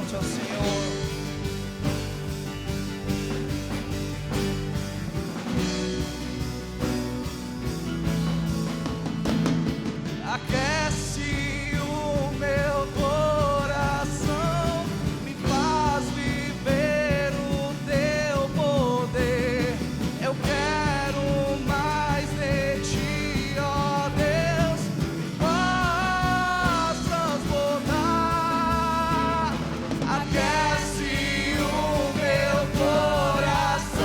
Exalte ao Senhor. Aquece o meu coração, me faz viver o teu poder. Eu quero mais de ti, ó Deus, me faz transbordar. Aquece o meu coração,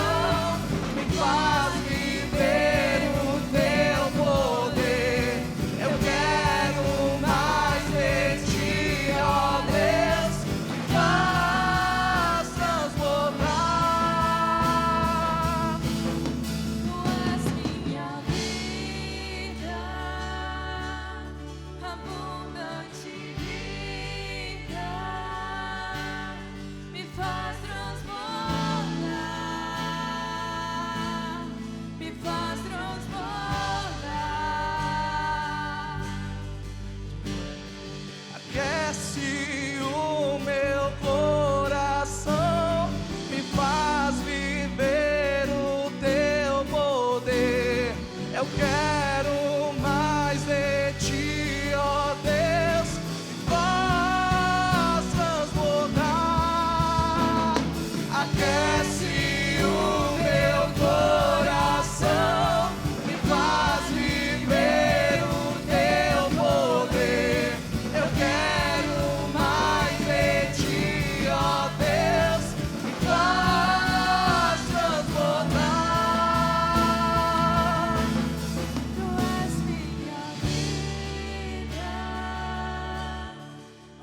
me faz viver o teu poder. Eu quero mais de ti, ó Deus, me faz transbordar. Tu és minha vida, abundante vida, me faz transbordar, me faz transbordar. Aquece o meu coração, me faz viver o teu poder. Eu quero mais de ti, ó Deus, me faz transbordar. Aquece o meu coração, me faz viver o teu poder. Eu quero mais de ti, ó Deus, me faz transbordar. Tu és minha vida,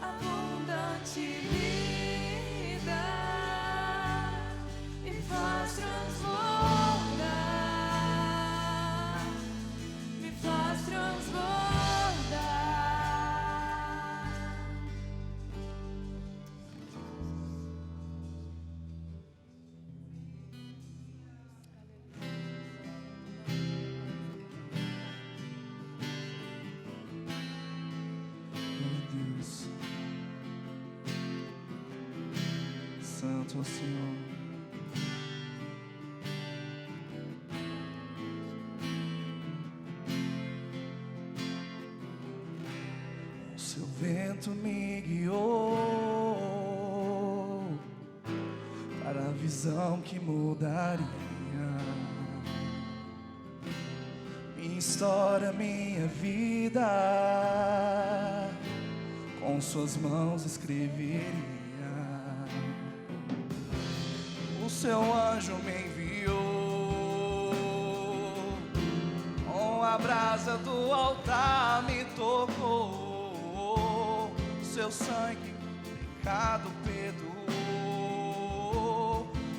abundante vida, me faz transbordar, me faz transbordar. Meu Deus, santo é o Senhor. O seu vento me guiou para a visão que mudaria minha história, minha vida. Com suas mãos escreveria. O seu anjo me enviou, com a brasa do altar me tocou. Seu sangue pecado perdoou,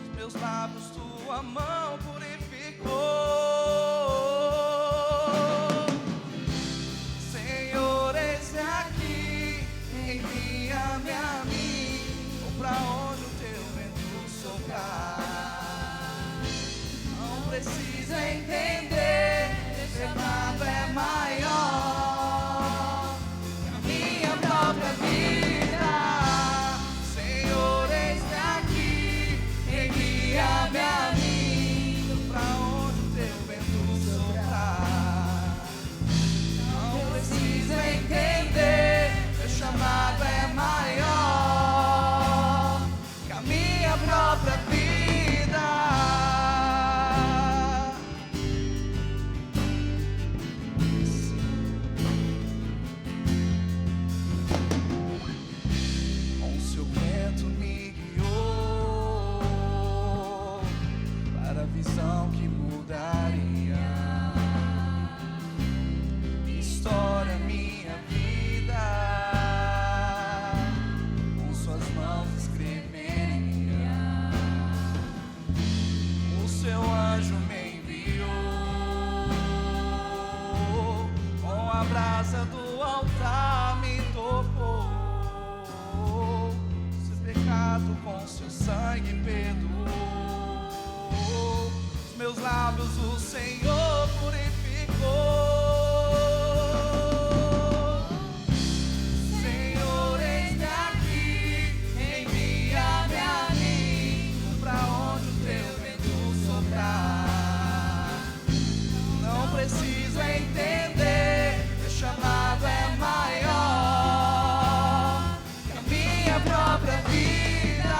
os meus lábios tua mão purificou. Senhor, eis-me aqui, envia-me a mim, ou pra onde o teu vento soprar. Não precisa entender, esse chamado é maior que a minha própria vida. Senhor, eis-me aqui, envia-me a mim, ou pra onde o teu vento soprar. Não precisa entender, meu chamado é maior que a minha própria vida. Com seu vento me guiou para a visão que mudaria minha história, minha vida. Com suas mãos escreveria. O seu anjo me enviou, com a brasa do altar me tocou. Seu pecado com seu sangue perdoou, os meus lábios o Senhor purificou. Senhor, eis-me aqui, envia-me preciso entender, meu chamado é maior que a minha própria vida.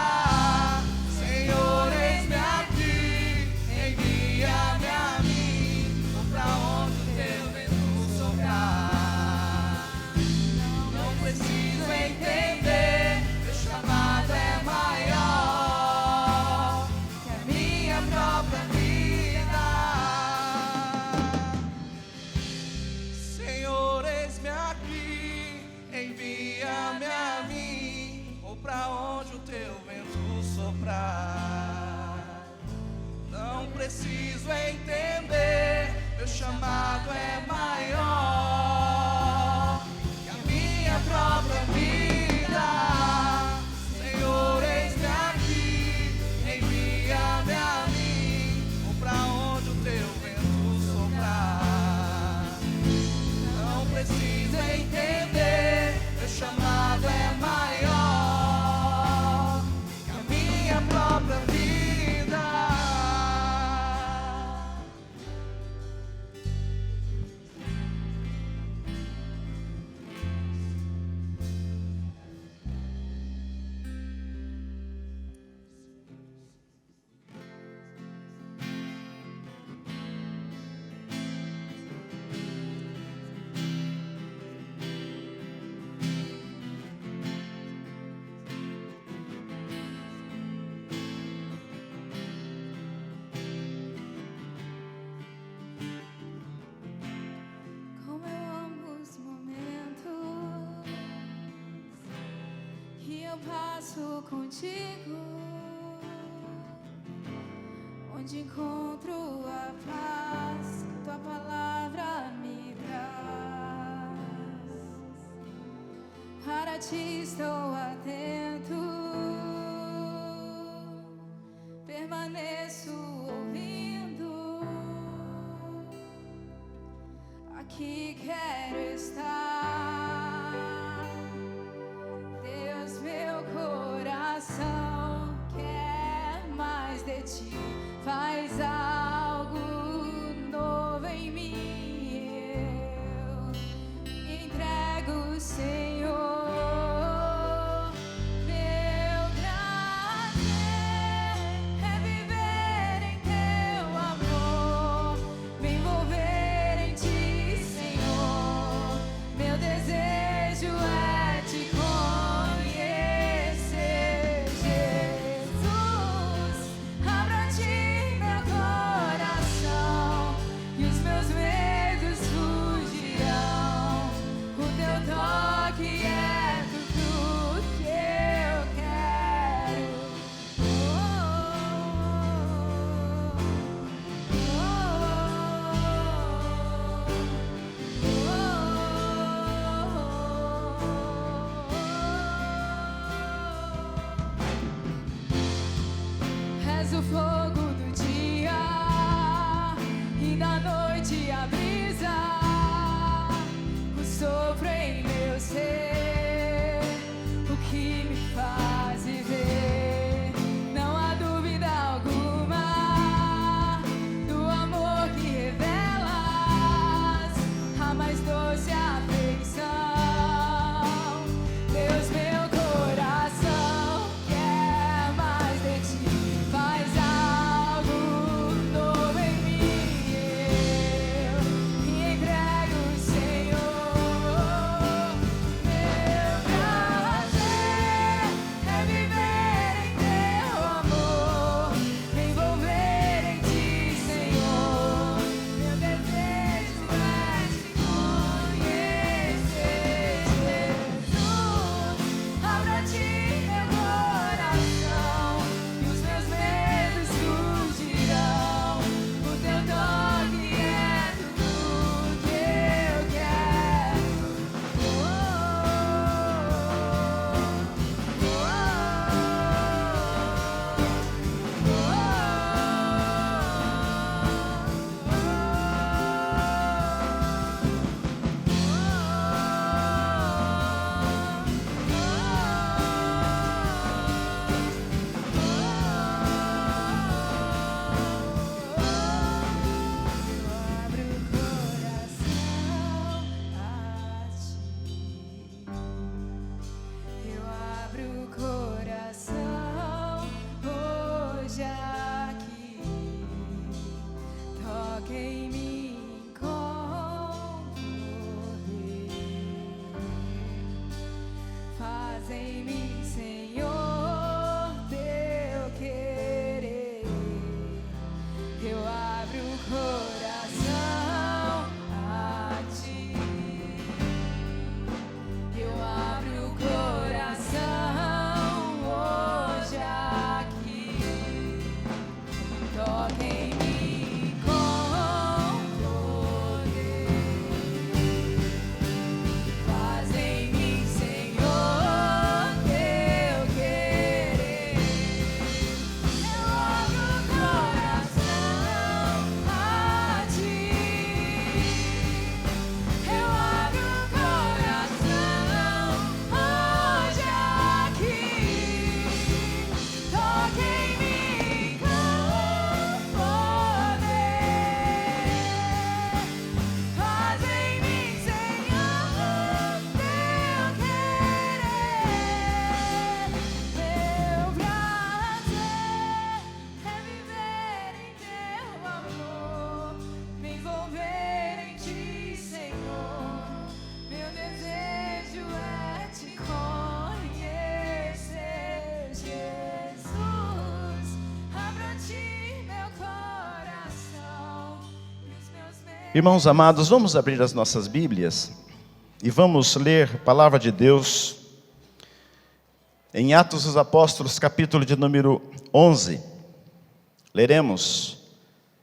Senhor, eis-me aqui, envia-me a mim, vou pra onde o teu vento soprar. Não preciso entender, meu chamado é maior que a minha própria vida. Senhor, eis-me aqui, envia-me a mim, ou pra onde o teu vento soprar. Não preciso entender, meu chamado é maior que a minha própria vida. Senhor, eis-me aqui, envia-me a mim, ou pra onde o teu vento soprar. Não preciso entender, meu chamado é maior que a minha própria vida. Como eu amo os momentos que eu passo contigo, onde encontro a paz que tua palavra me traz. Para ti estou atento, permaneço ouvindo. Aqui quero estar, Deus, meu coração quer mais de ti. Faz algo novo em mim, eu entrego, Senhor. Meu prazer é viver em teu amor, me envolver em ti, Senhor. Toca em mim com poder. Faz em mim, Senhor, teu querer. Eu abro o coração a ti. Eu abro o coração hoje aqui. Toca em mim com poder. Faz em mim, Senhor, teu querer. Eu abro o coração a ti. Eu abro o coração hoje aqui. Toca em mim com poder. Faz em mim, Senhor, teu querer. Meu prazer é viver em teu amor, me envolver em ti, Senhor. Meu desejo é te conhecer, Jesus. Abro a ti meu coração e os meus medos. Irmãos amados, vamos abrir as nossas Bíblias e vamos ler a palavra de Deus em Atos dos Apóstolos, capítulo de número 11. Leremos.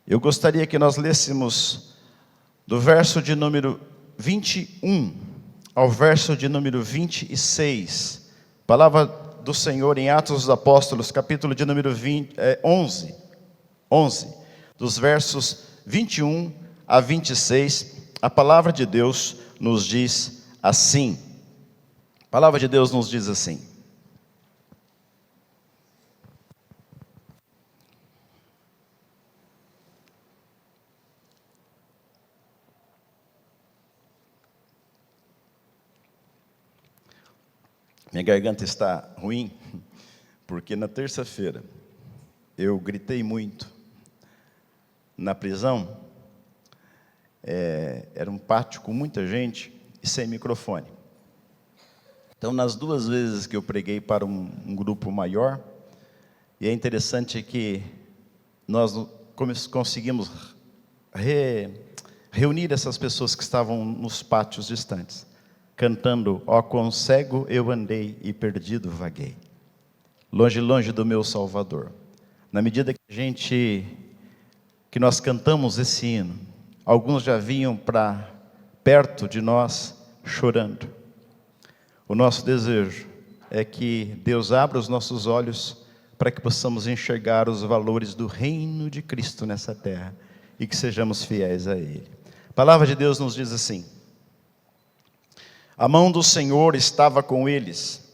Eu gostaria que nós lêssemos do verso de número 21 ao verso de número 26. Palavra do Senhor em Atos dos Apóstolos, capítulo de número 11, dos versos 21 a 26, a palavra de Deus nos diz assim. A palavra de Deus nos diz assim: minha garganta está ruim, porque na terça-feira eu gritei muito na prisão. Era um pátio com muita gente e sem microfone. Então, nas duas vezes que eu preguei para um grupo maior, e é interessante que nós conseguimos reunir essas pessoas que estavam nos pátios distantes, cantando: ó quão cego eu andei e perdido vaguei, longe, longe do meu Salvador. Na medida que nós cantamos esse hino, alguns já vinham para perto de nós chorando. O nosso desejo é que Deus abra os nossos olhos para que possamos enxergar os valores do reino de Cristo nessa terra e que sejamos fiéis a Ele. A palavra de Deus nos diz assim: a mão do Senhor estava com eles,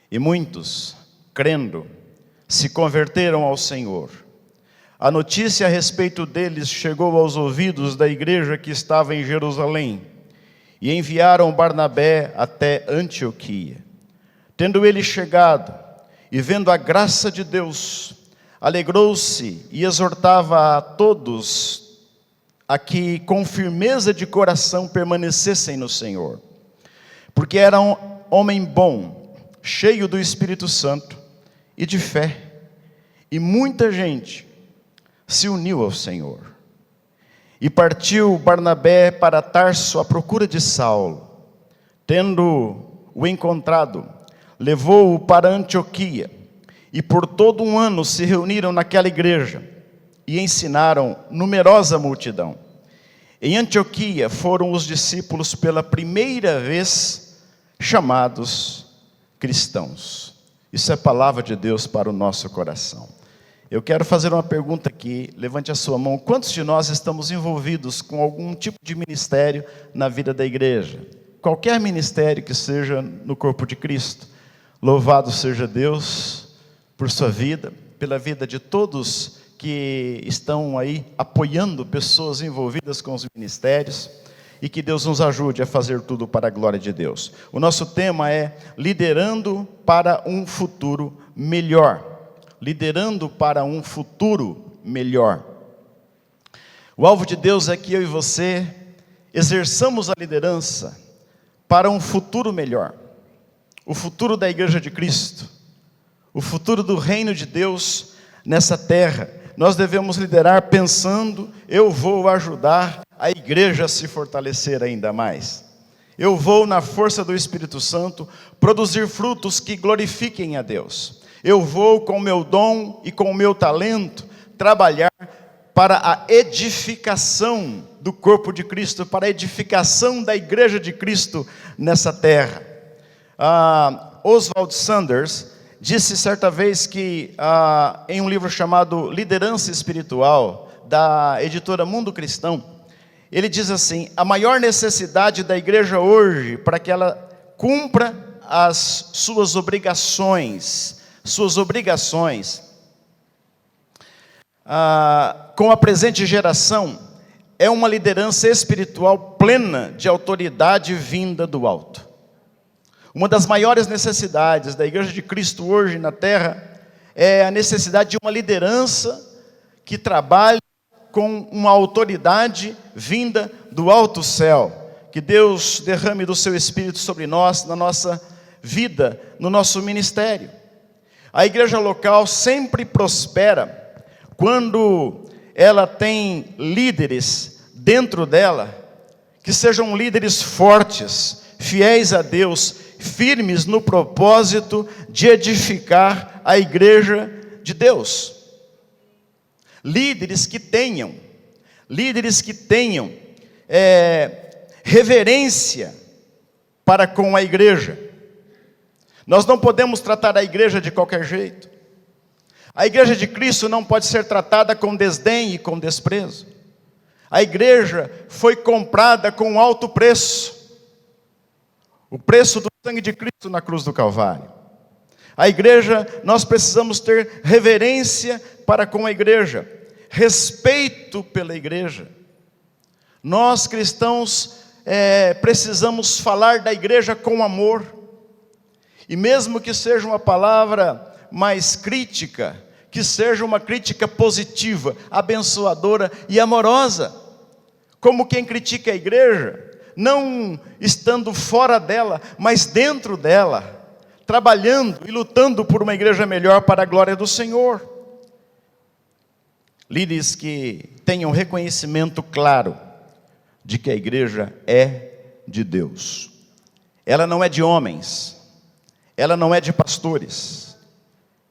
e muitos, crendo, se converteram ao Senhor. A notícia a respeito deles chegou aos ouvidos da igreja que estava em Jerusalém, e enviaram Barnabé até Antioquia. Tendo ele chegado, e vendo a graça de Deus, alegrou-se e exortava a todos a que com firmeza de coração permanecessem no Senhor. Porque era um homem bom, cheio do Espírito Santo e de fé, e muita gente se uniu ao Senhor. E partiu Barnabé para Tarso à procura de Saulo. Tendo-o encontrado, levou-o para Antioquia, e por todo um ano se reuniram naquela igreja, e ensinaram numerosa multidão. Em Antioquia foram os discípulos pela primeira vez chamados cristãos. Isso é palavra de Deus para o nosso coração. Eu quero fazer uma pergunta aqui, levante a sua mão. Quantos de nós estamos envolvidos com algum tipo de ministério na vida da igreja? Qualquer ministério que seja no corpo de Cristo. Louvado seja Deus por sua vida, pela vida de todos que estão aí apoiando pessoas envolvidas com os ministérios, e que Deus nos ajude a fazer tudo para a glória de Deus. O nosso tema é liderando para um futuro melhor. Liderando para um futuro melhor. O alvo de Deus é que eu e você exerçamos a liderança para um futuro melhor. O futuro da Igreja de Cristo. O futuro do reino de Deus nessa terra. Nós devemos liderar pensando, eu vou ajudar a igreja a se fortalecer ainda mais. Eu vou, na força do Espírito Santo, produzir frutos que glorifiquem a Deus. Eu vou, com o meu dom e com o meu talento, trabalhar para a edificação do corpo de Cristo, para a edificação da igreja de Cristo nessa terra. Oswald Sanders disse certa vez que, em um livro chamado Liderança Espiritual, da editora Mundo Cristão, ele diz assim: a maior necessidade da igreja hoje, para que ela cumpra as suas obrigações, com a presente geração, é uma liderança espiritual plena de autoridade vinda do alto. Uma das maiores necessidades da Igreja de Cristo hoje na terra é a necessidade de uma liderança que trabalhe com uma autoridade vinda do alto céu. Que Deus derrame do seu Espírito sobre nós, na nossa vida, no nosso ministério. A igreja local sempre prospera quando ela tem líderes dentro dela, que sejam líderes fortes, fiéis a Deus, firmes no propósito de edificar a igreja de Deus. Líderes que tenham reverência para com a igreja. Nós não podemos tratar a igreja de qualquer jeito. A igreja de Cristo não pode ser tratada com desdém e com desprezo. A igreja foi comprada com alto preço. O preço do sangue de Cristo na cruz do Calvário. A igreja, nós precisamos ter reverência para com a igreja, respeito pela igreja. Nós cristãos precisamos falar da igreja com amor. E mesmo que seja uma palavra mais crítica, que seja uma crítica positiva, abençoadora e amorosa. Como quem critica a igreja, não estando fora dela, mas dentro dela, trabalhando e lutando por uma igreja melhor para a glória do Senhor. Líderes que tenham reconhecimento claro de que a igreja é de Deus. Ela não é de homens, ela não é de pastores,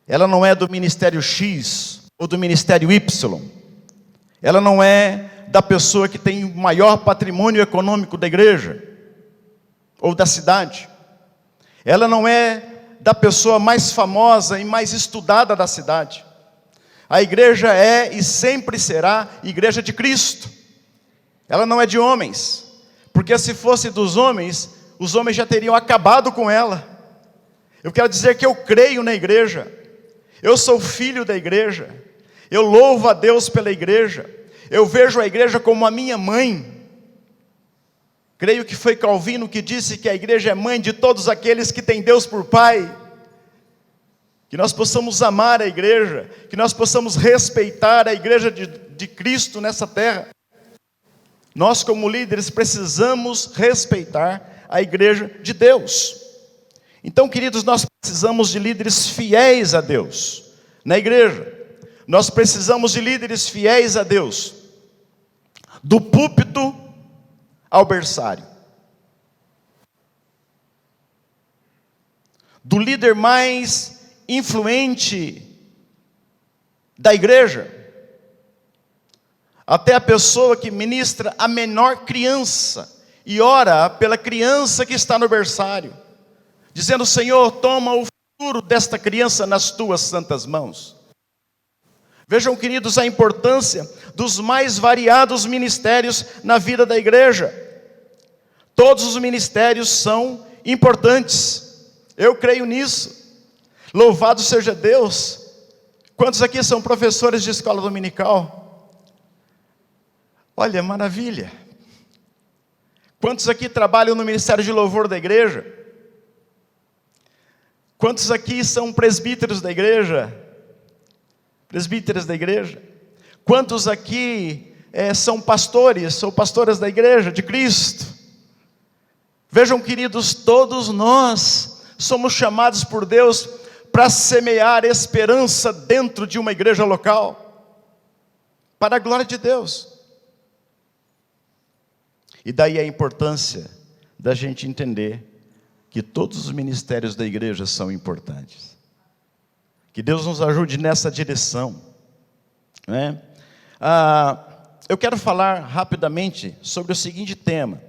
ela não é do ministério X ou do ministério Y, ela não é da pessoa que tem o maior patrimônio econômico da igreja ou da cidade, ela não é da pessoa mais famosa e mais estudada da cidade. A igreja é e sempre será igreja de Cristo. Ela não é de homens, porque se fosse dos homens, os homens já teriam acabado com ela. Eu quero dizer que eu creio na igreja, eu sou filho da igreja, eu louvo a Deus pela igreja, eu vejo a igreja como a minha mãe. Creio que foi Calvino que disse que a igreja é mãe de todos aqueles que têm Deus por pai. Que nós possamos amar a igreja, que nós possamos respeitar a igreja de Cristo nessa terra. Nós como líderes precisamos respeitar a igreja de Deus. Então, queridos, nós precisamos de líderes fiéis a Deus na igreja. Nós precisamos de líderes fiéis a Deus, do púlpito ao berçário. Do líder mais influente da igreja, até a pessoa que ministra a menor criança e ora pela criança que está no berçário, dizendo: Senhor, toma o futuro desta criança nas tuas santas mãos. Vejam, queridos, a importância dos mais variados ministérios na vida da igreja. Todos os ministérios são importantes, eu creio nisso. Louvado seja Deus. Quantos aqui são professores de escola dominical? Olha, maravilha. Quantos aqui trabalham no ministério de louvor da igreja? Quantos aqui são presbíteros da igreja? Presbíteras da igreja? Quantos aqui são pastores ou pastoras da igreja de Cristo. Vejam, queridos, todos nós somos chamados por Deus para semear esperança dentro de uma igreja local, para a glória de Deus. E daí a importância da gente entender que todos os ministérios da igreja são importantes. Que Deus nos ajude nessa direção, né? Eu quero falar rapidamente sobre o seguinte tema: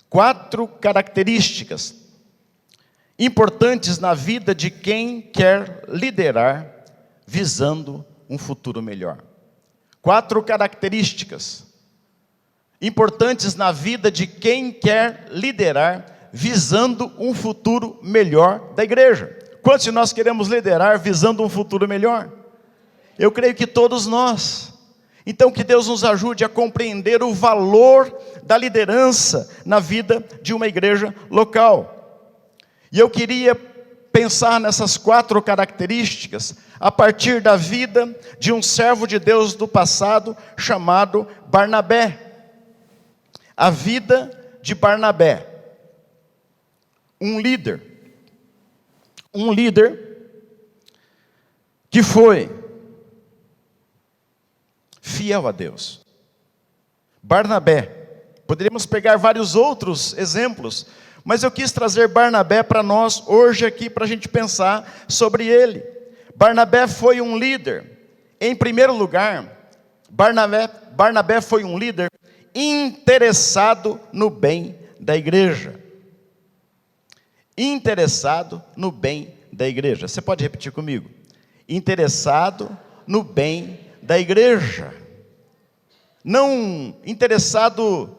4 características importantes na vida de quem quer liderar visando um futuro melhor. 4 características importantes na vida de quem quer liderar visando um futuro melhor da igreja. Quantos de nós queremos liderar visando um futuro melhor? Eu creio que todos nós. Então que Deus nos ajude a compreender o valor da liderança na vida de uma igreja local. E eu queria pensar nessas 4 características a partir da vida de um servo de Deus do passado chamado Barnabé. A vida de Barnabé. Um líder que foi fiel a Deus. Barnabé. Poderíamos pegar vários outros exemplos, mas eu quis trazer Barnabé para nós hoje aqui, para a gente pensar sobre ele. Barnabé foi um líder. Em primeiro lugar, Barnabé foi um líder interessado no bem da igreja. Interessado no bem da igreja. Você pode repetir comigo? Interessado no bem da igreja. Não interessado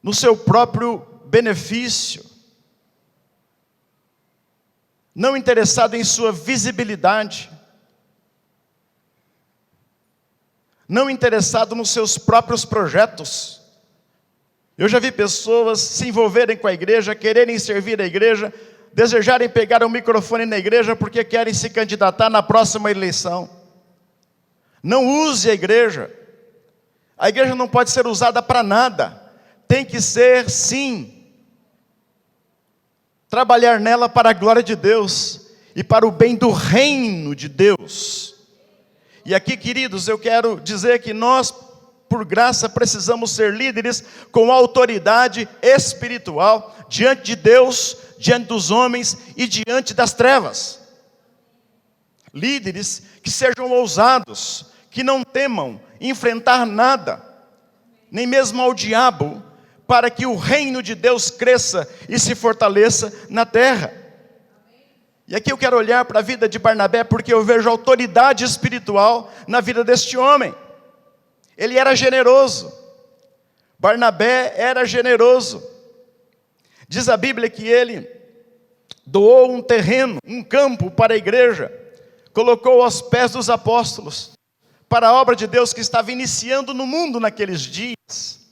no seu próprio benefício. Não interessado em sua visibilidade. Não interessado nos seus próprios projetos. Eu já vi pessoas se envolverem com a igreja, quererem servir a igreja, desejarem pegar um microfone na igreja porque querem se candidatar na próxima eleição. Não use a igreja. A igreja não pode ser usada para nada. Tem que ser, sim, trabalhar nela para a glória de Deus e para o bem do reino de Deus. E aqui, queridos, eu quero dizer que nós, por graça, precisamos ser líderes com autoridade espiritual diante de Deus, diante dos homens e diante das trevas. Líderes que sejam ousados, que não temam enfrentar nada, nem mesmo ao diabo, para que o reino de Deus cresça e se fortaleça na terra. E aqui eu quero olhar para a vida de Barnabé, porque eu vejo autoridade espiritual na vida deste homem. Ele era generoso. Barnabé era generoso. Diz a Bíblia que ele doou um terreno, um campo para a igreja, colocou aos pés dos apóstolos, para a obra de Deus que estava iniciando no mundo naqueles dias.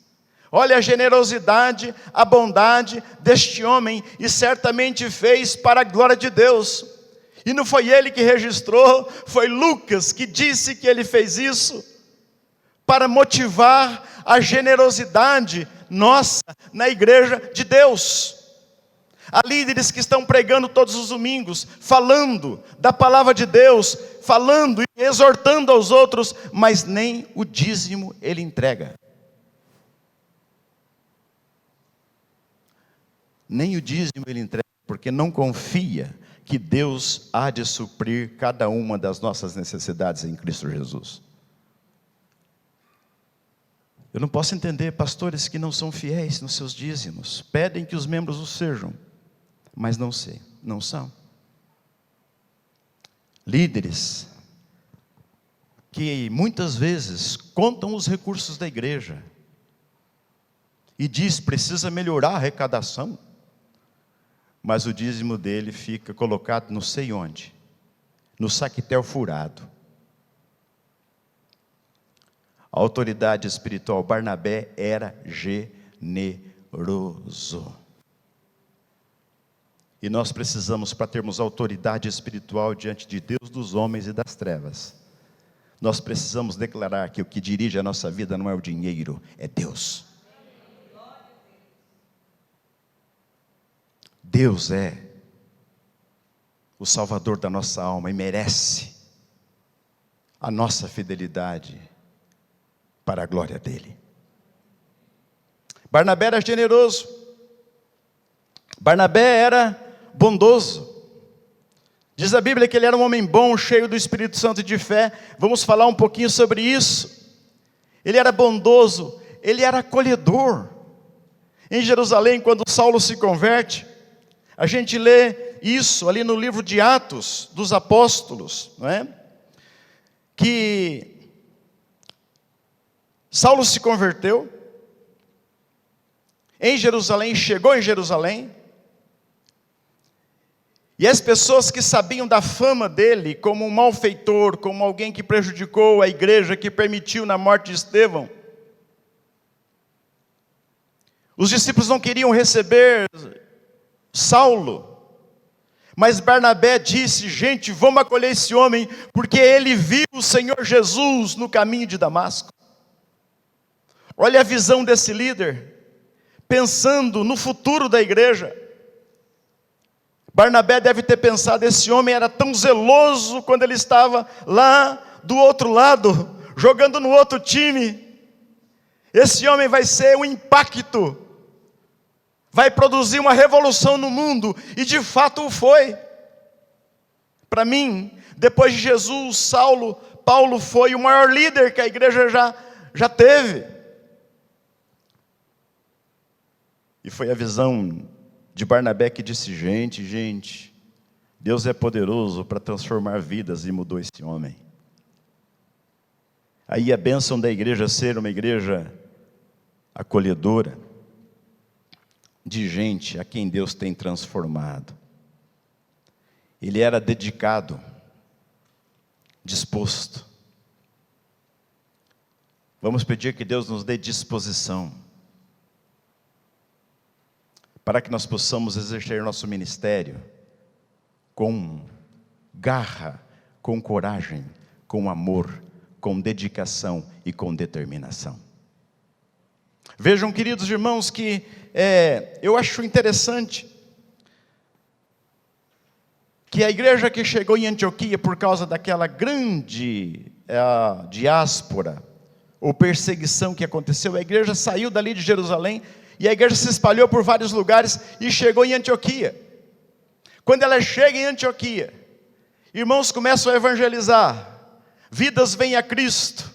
Olha a generosidade, a bondade deste homem, e certamente fez para a glória de Deus. E não foi ele que registrou, foi Lucas que disse que ele fez isso, para motivar a generosidade nossa na igreja de Deus. Há líderes que estão pregando todos os domingos, falando da palavra de Deus, falando e exortando aos outros, mas nem o dízimo ele entrega. Nem o dízimo ele entrega, porque não confia que Deus há de suprir cada uma das nossas necessidades em Cristo Jesus. Eu não posso entender pastores que não são fiéis nos seus dízimos, pedem que os membros o sejam, mas não são. Líderes que muitas vezes contam os recursos da igreja e diz precisa melhorar a arrecadação, mas o dízimo dele fica colocado não sei onde, no saquetel furado. A autoridade espiritual, Barnabé era generoso. E nós precisamos, para termos autoridade espiritual diante de Deus, dos homens e das trevas, nós precisamos declarar que o que dirige a nossa vida não é o dinheiro, é Deus. Deus é o Salvador da nossa alma e merece a nossa fidelidade para a glória dele. Barnabé era generoso, Barnabé era bondoso. Diz a Bíblia que ele era um homem bom, cheio do Espírito Santo e de fé. Vamos falar um pouquinho sobre isso. Ele era bondoso, ele era acolhedor. Em Jerusalém, quando Saulo se converte, a gente lê isso ali no livro de Atos dos Apóstolos, não é? Que Saulo se converteu em Jerusalém, chegou em Jerusalém, e as pessoas que sabiam da fama dele como um malfeitor, como alguém que prejudicou a igreja, que permitiu na morte de Estevão, os discípulos não queriam receber Saulo, mas Barnabé disse: gente, vamos acolher esse homem, porque ele viu o Senhor Jesus no caminho de Damasco. Olha a visão desse líder, pensando no futuro da igreja. Barnabé deve ter pensado: esse homem era tão zeloso quando ele estava lá do outro lado, jogando no outro time. Esse homem vai ser um impacto, vai produzir uma revolução no mundo, e de fato o foi. Para mim, depois de Jesus, Paulo foi o maior líder que a igreja já teve. E foi a visão de Barnabé que disse: gente, Deus é poderoso para transformar vidas, e mudou esse homem. Aí a bênção da igreja ser uma igreja acolhedora, de gente a quem Deus tem transformado. Ele era dedicado, disposto. Vamos pedir que Deus nos dê disposição, para que nós possamos exercer nosso ministério com garra, com coragem, com amor, com dedicação e com determinação. Vejam, queridos irmãos, que eu acho interessante que a igreja que chegou em Antioquia, por causa daquela grande diáspora ou perseguição que aconteceu, a igreja saiu dali de Jerusalém, e a igreja se espalhou por vários lugares e chegou em Antioquia. Quando ela chega em Antioquia, irmãos começam a evangelizar, vidas vêm a Cristo.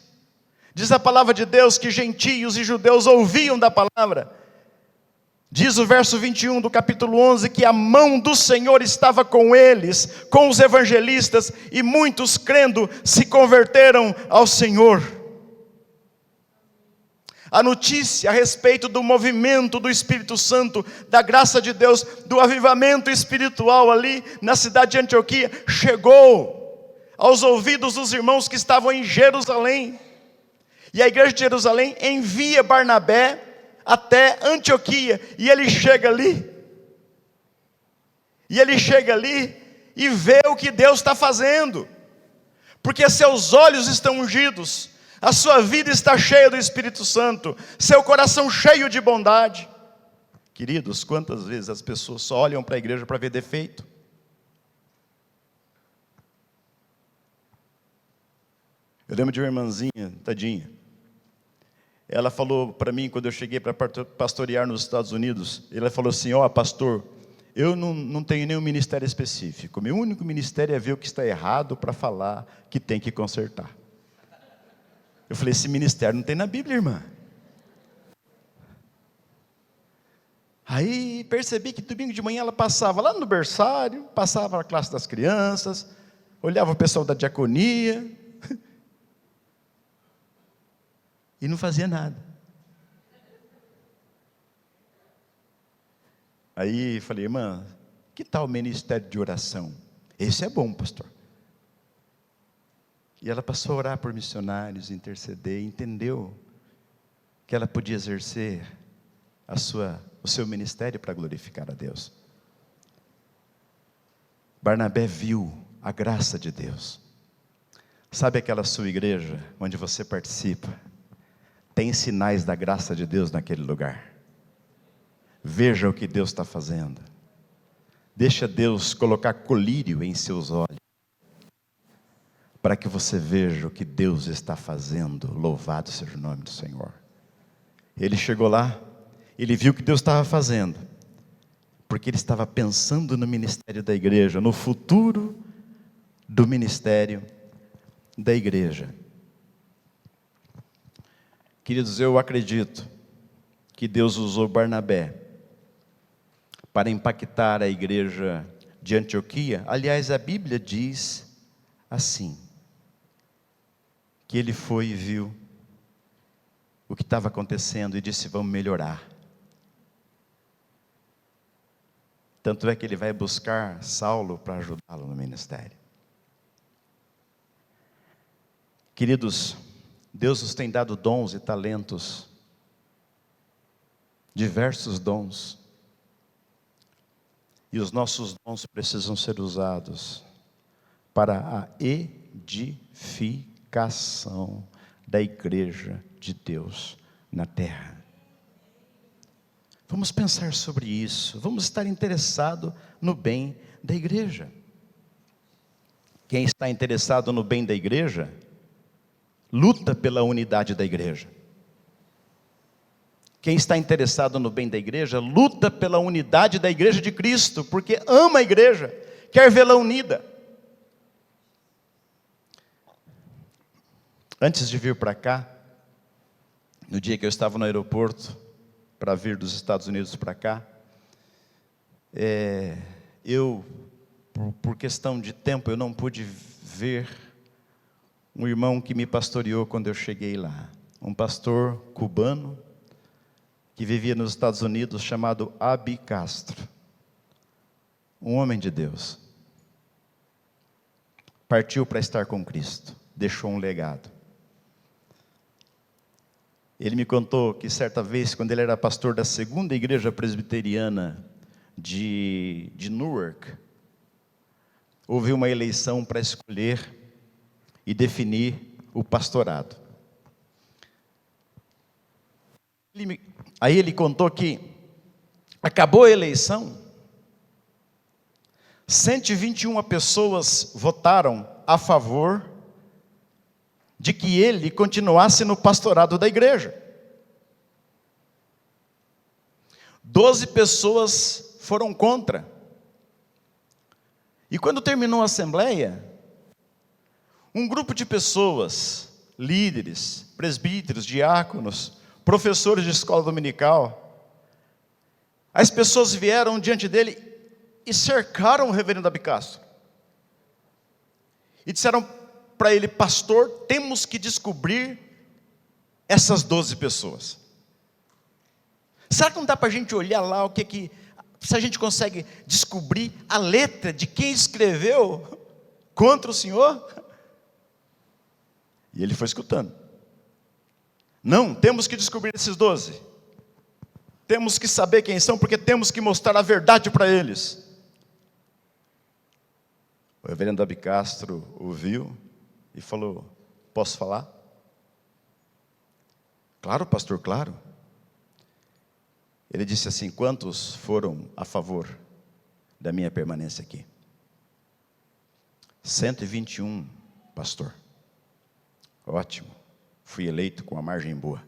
Diz a palavra de Deus que gentios e judeus ouviam da palavra. Diz o verso 21 do capítulo 11, que a mão do Senhor estava com eles, com os evangelistas, e muitos crendo se converteram ao Senhor. A notícia a respeito do movimento do Espírito Santo, da graça de Deus, do avivamento espiritual ali na cidade de Antioquia, chegou aos ouvidos dos irmãos que estavam em Jerusalém. E a igreja de Jerusalém envia Barnabé até Antioquia, e ele chega ali. E ele chega ali e vê o que Deus está fazendo, porque seus olhos estão ungidos, a sua vida está cheia do Espírito Santo, seu coração cheio de bondade. Queridos, quantas vezes as pessoas só olham para a igreja para ver defeito? Eu lembro de uma irmãzinha, tadinha. Ela falou para mim, quando eu cheguei para pastorear nos Estados Unidos, ela falou assim: pastor, eu não tenho nenhum ministério específico, meu único ministério é ver o que está errado para falar que tem que consertar. Eu falei: esse ministério não tem na Bíblia, irmã. Aí percebi que domingo de manhã ela passava lá no berçário, passava na classe das crianças, olhava o pessoal da diaconia, e não fazia nada. Aí falei: irmã, que tal o ministério de oração? Esse é bom, pastor. E ela passou a orar por missionários, interceder, entendeu que ela podia exercer o seu ministério para glorificar a Deus. Barnabé viu a graça de Deus. Sabe aquela sua igreja onde você participa? Tem sinais da graça de Deus naquele lugar. Veja o que Deus está fazendo. Deixa Deus colocar colírio em seus olhos, para que você veja o que Deus está fazendo. Louvado seja o nome do Senhor. Ele chegou lá, ele viu o que Deus estava fazendo, porque ele estava pensando no ministério da igreja, no futuro do ministério da igreja. Queridos, eu acredito que Deus usou Barnabé para impactar a igreja de Antioquia. Aliás, a Bíblia diz assim, que ele foi e viu o que estava acontecendo e disse: vamos melhorar. Tanto é que ele vai buscar Saulo para ajudá-lo no ministério. Queridos, Deus nos tem dado dons e talentos, diversos dons, e os nossos dons precisam ser usados para a edificação da igreja de Deus na terra. Vamos pensar sobre isso, vamos estar interessados no bem da igreja. Quem está interessado no bem da igreja, luta pela unidade da igreja. Quem está interessado no bem da igreja, luta pela unidade da igreja de Cristo, porque ama a igreja, quer vê-la unida. Antes de vir para cá, no dia que eu estava no aeroporto, para vir dos Estados Unidos para cá, por questão de tempo, eu não pude ver um irmão que me pastoreou quando eu cheguei lá. Um pastor cubano, que vivia nos Estados Unidos, chamado Abi Castro. Um homem de Deus. Partiu para estar com Cristo, deixou um legado. Ele me contou que certa vez, quando ele era pastor da segunda igreja presbiteriana de Newark, houve uma eleição para escolher e definir o pastorado. Aí ele contou que acabou a eleição, 121 pessoas votaram a favor de que ele continuasse no pastorado da igreja. 12 pessoas foram contra. E quando terminou a assembleia, um grupo de pessoas, líderes, presbíteros, diáconos, professores de escola dominical, as pessoas vieram diante dele e cercaram o reverendo Abi Castro. E disseram para ele: pastor, temos que descobrir essas 12 pessoas. Será que não dá para a gente olhar lá se a gente consegue descobrir a letra de quem escreveu contra o Senhor? E ele foi escutando. Não, temos que descobrir esses 12. Temos que saber quem são, porque temos que mostrar a verdade para eles. O reverendo Abi Castro ouviu e falou: posso falar? Claro, pastor, claro. Ele disse assim: quantos foram a favor da minha permanência aqui? 121, pastor. Ótimo, fui eleito com a margem boa.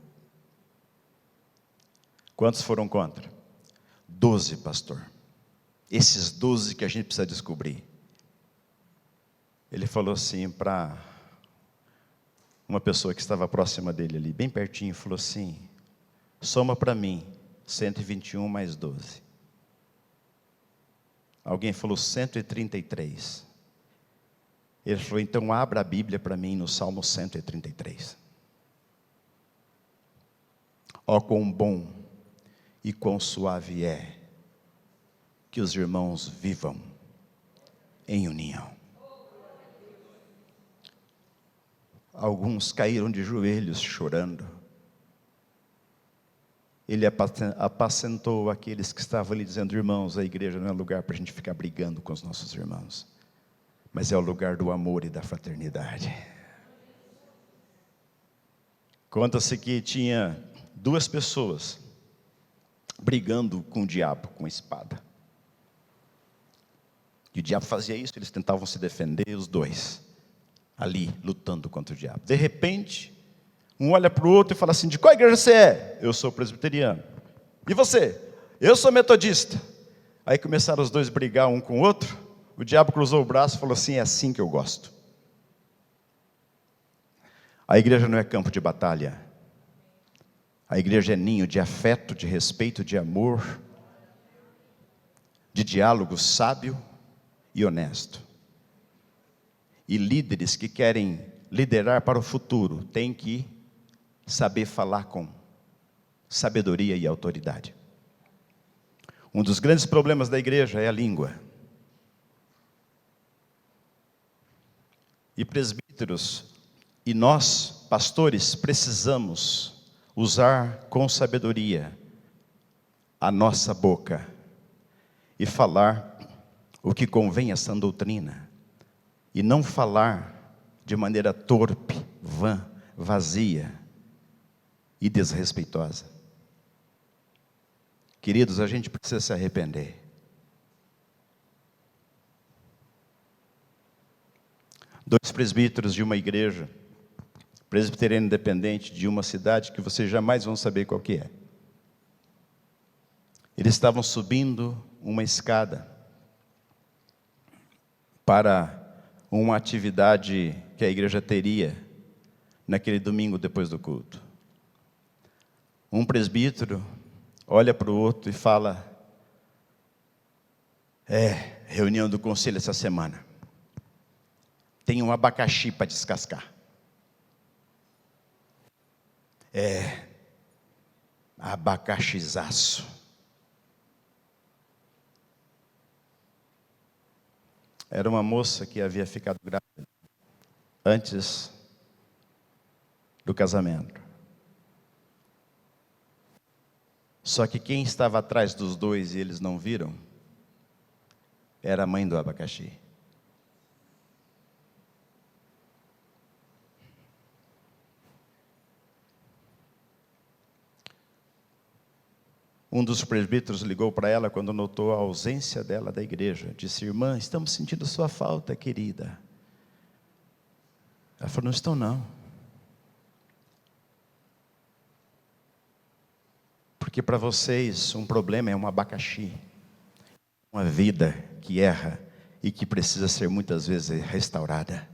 Quantos foram contra? 12, pastor. Esses 12 que a gente precisa descobrir. Ele falou assim para uma pessoa que estava próxima dele ali, bem pertinho, falou assim: soma para mim 121 mais 12. Alguém falou 133. Ele falou: então abra a Bíblia para mim no Salmo 133. Ó, quão bom e quão suave é que os irmãos vivam em união. Alguns caíram de joelhos chorando. Ele apacentou aqueles que estavam ali dizendo: irmãos, a igreja não é lugar para a gente ficar brigando com os nossos irmãos, mas é o lugar do amor e da fraternidade. Conta-se que tinha 2 pessoas brigando com o diabo, com a espada. E o diabo fazia isso, eles tentavam se defender, os 2, ali, lutando contra o diabo. De repente, um olha para o outro e fala assim: de qual igreja você é? Eu sou presbiteriano. E você? Eu sou metodista. Aí começaram os 2 a brigar um com o outro. O diabo cruzou o braço e falou assim: é assim que eu gosto. A igreja não é campo de batalha. A igreja é ninho de afeto, de respeito, de amor, de diálogo sábio e honesto. E líderes que querem liderar para o futuro têm que saber falar com sabedoria e autoridade. Um dos grandes problemas da igreja é a língua. E presbíteros e nós, pastores, precisamos usar com sabedoria a nossa boca e falar o que convém à sã doutrina, e não falar de maneira torpe, vã, vazia e desrespeitosa. Queridos, a gente precisa se arrepender. Dois presbíteros de uma igreja presbiteriana independente de uma cidade que vocês jamais vão saber qual que é. Eles estavam subindo uma escada para uma atividade que a igreja teria naquele domingo depois do culto. Um presbítero olha para o outro e fala: reunião do conselho essa semana. Tem um abacaxi para descascar. Abacaxizaço. Era uma moça que havia ficado grávida antes do casamento. Só que quem estava atrás dos 2 e eles não viram, era a mãe do abacaxi. Um dos presbíteros ligou para ela quando notou a ausência dela da igreja. Disse: irmã, estamos sentindo sua falta, querida. Ela falou: não estão não. Porque para vocês um problema é um abacaxi. Uma vida que erra e que precisa ser muitas vezes restaurada.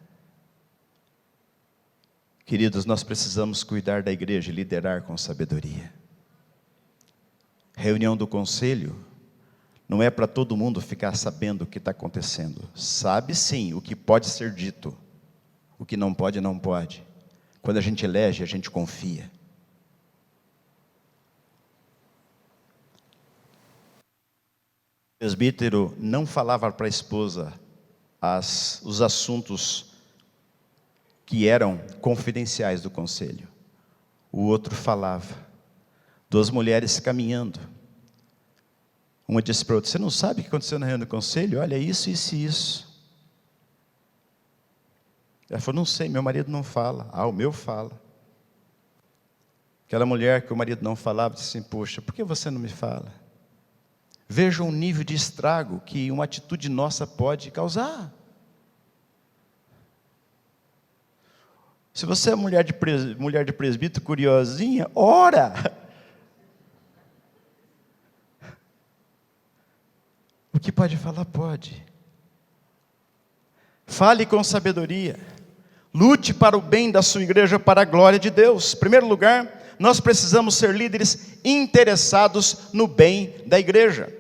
Queridos, nós precisamos cuidar da igreja e liderar com sabedoria. Reunião do conselho não é para todo mundo ficar sabendo o que está acontecendo. Sabe sim o que pode ser dito, o que não pode, não pode. Quando a gente elege, a gente confia. O presbítero não falava para a esposa os assuntos que eram confidenciais do conselho. O outro falava. 2 mulheres caminhando. Uma disse para a outra: você não sabe o que aconteceu na reunião do conselho? Olha, isso, isso e isso. Ela falou: não sei, meu marido não fala. O meu fala. Aquela mulher que o marido não falava disse assim: poxa, por que você não me fala? Veja o nível de estrago que uma atitude nossa pode causar. Se você é mulher de presbítero curiosinha, ora! O que pode falar, pode. Fale com sabedoria. Lute para o bem da sua igreja, para a glória de Deus. Em primeiro lugar, nós precisamos ser líderes interessados no bem da igreja,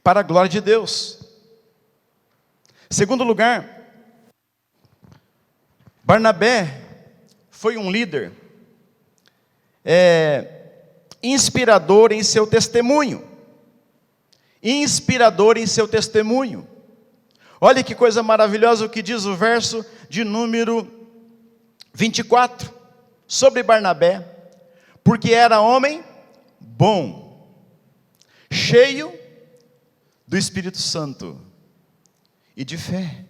para a glória de Deus. Em segundo lugar, Barnabé foi um líder inspirador em seu testemunho. Inspirador em seu testemunho. Olha que coisa maravilhosa o que diz o verso de número 24, sobre Barnabé: porque era homem bom, cheio do Espírito Santo e de fé.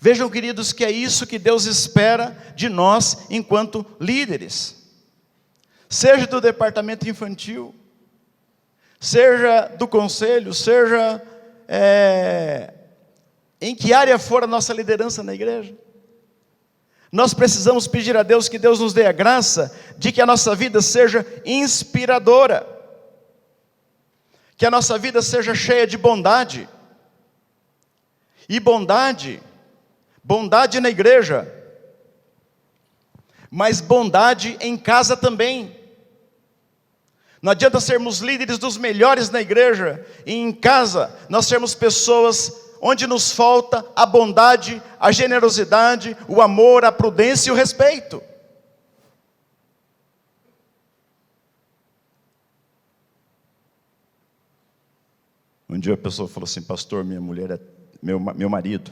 Vejam, queridos, que é isso que Deus espera de nós enquanto líderes. Seja do departamento infantil, seja do conselho, seja em que área for a nossa liderança na igreja. Nós precisamos pedir a Deus que Deus nos dê a graça de que a nossa vida seja inspiradora, que a nossa vida seja cheia de bondade. E bondade na igreja, mas bondade em casa também. Não adianta sermos líderes dos melhores na igreja e em casa nós sermos pessoas onde nos falta a bondade, a generosidade, o amor, a prudência e o respeito. Um dia a pessoa falou assim: pastor, minha mulher é meu marido,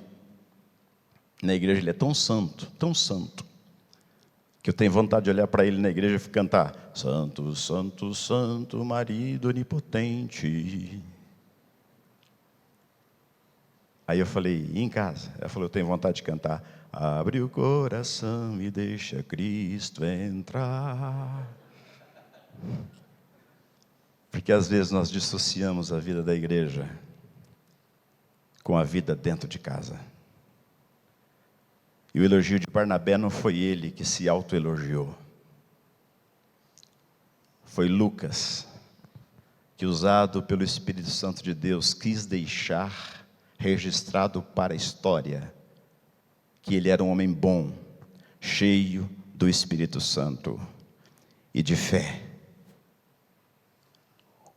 na igreja ele é tão santo, que eu tenho vontade de olhar para ele na igreja e cantar: santo, santo, santo, marido onipotente. Aí eu falei: e em casa? Ela falou: eu tenho vontade de cantar: abre o coração e deixa Cristo entrar. Porque às vezes nós dissociamos a vida da igreja com a vida dentro de casa. E o elogio de Barnabé não foi ele que se autoelogiou. Foi Lucas, que usado pelo Espírito Santo de Deus, quis deixar registrado para a história que ele era um homem bom, cheio do Espírito Santo e de fé.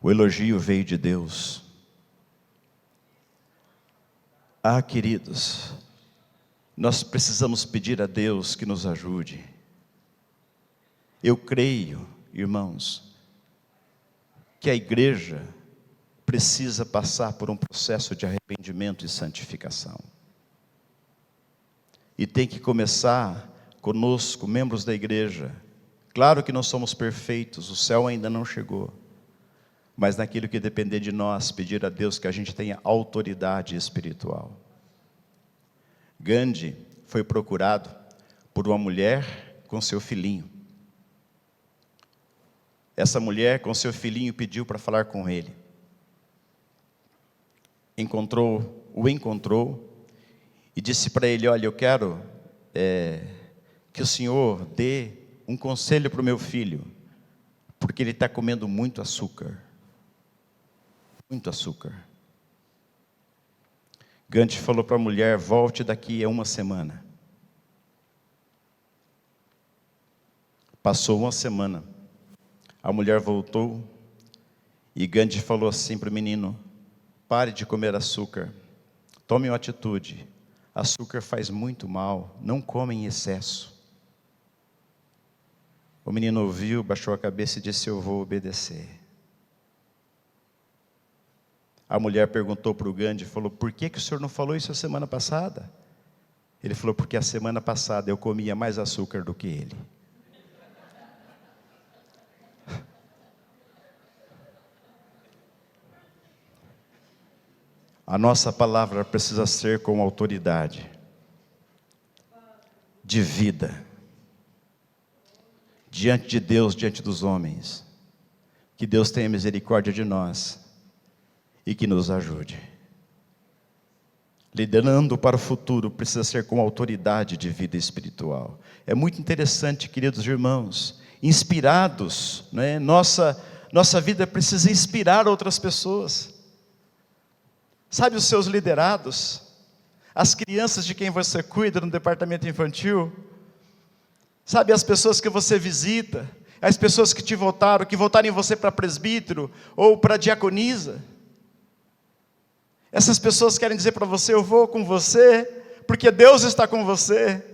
O elogio veio de Deus. Queridos, nós precisamos pedir a Deus que nos ajude. Eu creio, irmãos, que a igreja precisa passar por um processo de arrependimento e santificação. E tem que começar conosco, membros da igreja. Claro que não somos perfeitos, o céu ainda não chegou. Mas naquilo que depender de nós, pedir a Deus que a gente tenha autoridade espiritual. Gandhi foi procurado por uma mulher com seu filhinho. Essa mulher com seu filhinho pediu para falar com ele. O encontrou e disse para ele: olha, eu quero que o senhor dê um conselho para o meu filho, porque ele está comendo muito açúcar. Muito açúcar. Gandhi falou para a mulher: volte daqui a uma semana. Passou uma semana. A mulher voltou e Gandhi falou assim para o menino: pare de comer açúcar. Tome uma atitude. Açúcar faz muito mal. Não come em excesso. O menino ouviu, baixou a cabeça e disse: eu vou obedecer. A mulher perguntou para o Gandhi, falou: por que o senhor não falou isso a semana passada? Ele falou: porque a semana passada eu comia mais açúcar do que ele. A nossa palavra precisa ser com autoridade, de vida, diante de Deus, diante dos homens. Que Deus tenha misericórdia de nós e que nos ajude. Liderando para o futuro precisa ser com autoridade de vida espiritual. É muito interessante, queridos irmãos, inspirados, né? Nossa vida precisa inspirar outras pessoas. Sabe os seus liderados? As crianças de quem você cuida no departamento infantil? Sabe as pessoas que você visita? As pessoas que votaram em você para presbítero ou para diaconisa? Essas pessoas querem dizer para você: eu vou com você, porque Deus está com você.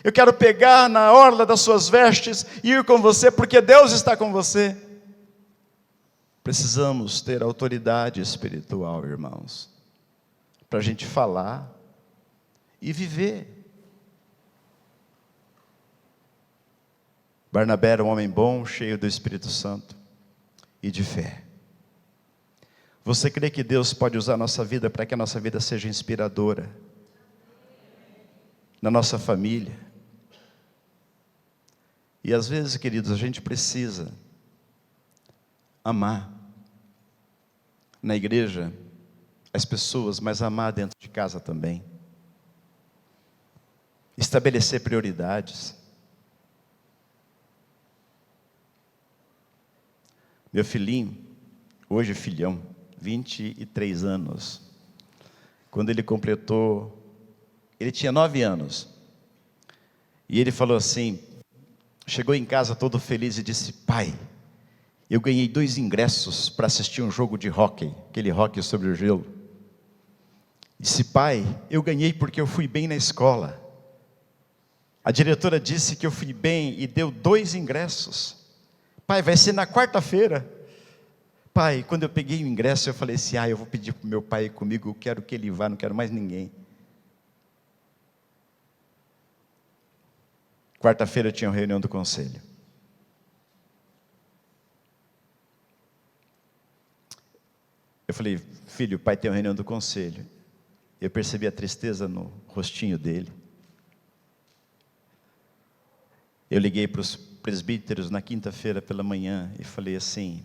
Eu quero pegar na orla das suas vestes e ir com você, porque Deus está com você. Precisamos ter autoridade espiritual, irmãos, para a gente falar e viver. Barnabé era um homem bom, cheio do Espírito Santo e de fé. Você crê que Deus pode usar a nossa vida para que a nossa vida seja inspiradora? na nossa família. E às vezes, queridos, a gente precisa amar na igreja as pessoas, mas amar dentro de casa também. Estabelecer prioridades. Meu filhinho, hoje filhão, 23 anos, quando ele completou, ele tinha 9 anos, e ele falou assim, chegou em casa todo feliz e disse: pai, eu ganhei 2 ingressos para assistir um jogo de hóquei, aquele hóquei sobre o gelo. Disse: pai, eu ganhei porque eu fui bem na escola. A diretora disse que eu fui bem e deu 2 ingressos. Pai, vai ser na quarta-feira. Pai, quando eu peguei o ingresso, eu falei assim: eu vou pedir para o meu pai ir comigo, eu quero que ele vá, não quero mais ninguém. Quarta-feira tinha uma reunião do conselho. Eu falei: filho, o pai tem uma reunião do conselho. Eu percebi a tristeza no rostinho dele. Eu liguei para os presbíteros na quinta-feira pela manhã e falei assim,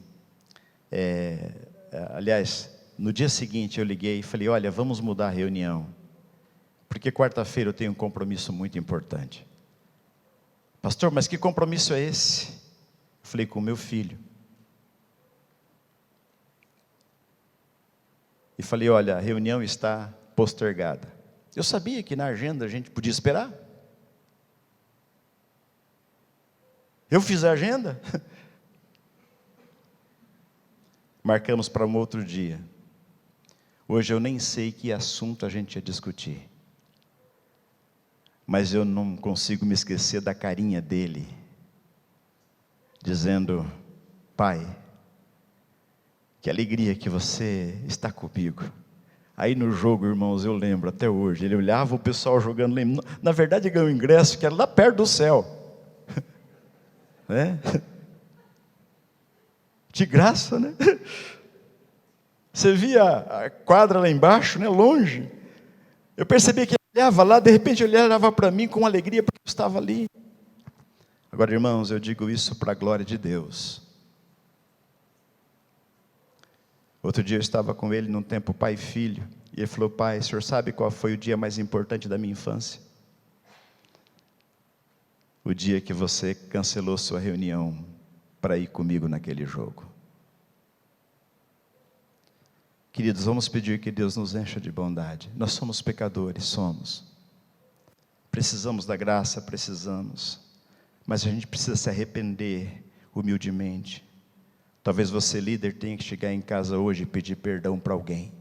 aliás, no dia seguinte eu liguei e falei: olha, vamos mudar a reunião, porque quarta-feira eu tenho um compromisso muito importante. Pastor, mas que compromisso é esse? Eu falei: com o meu filho. E falei: olha, a reunião está postergada. Eu sabia que na agenda a gente podia esperar. Eu fiz a agenda. Marcamos para um outro dia. Hoje eu nem sei que assunto a gente ia discutir. Mas eu não consigo me esquecer da carinha dele, dizendo: pai, que alegria que você está comigo. Aí no jogo, irmãos, eu lembro até hoje, ele olhava o pessoal jogando, na verdade ganhou um ingresso que era lá perto do céu. Né? De graça, né? Você via a quadra lá embaixo, né? Longe. Eu percebi que ele olhava lá, de repente ele olhava para mim com alegria, porque eu estava ali. Agora, irmãos, eu digo isso para a glória de Deus. Outro dia eu estava com ele num tempo pai e filho, e ele falou: pai, o senhor sabe qual foi o dia mais importante da minha infância? O dia que você cancelou sua reunião para ir comigo naquele jogo. Queridos, vamos pedir que Deus nos encha de bondade. Nós somos pecadores, somos. Precisamos da graça, precisamos. Mas a gente precisa se arrepender humildemente. Talvez você, líder, tenha que chegar em casa hoje e pedir perdão para alguém.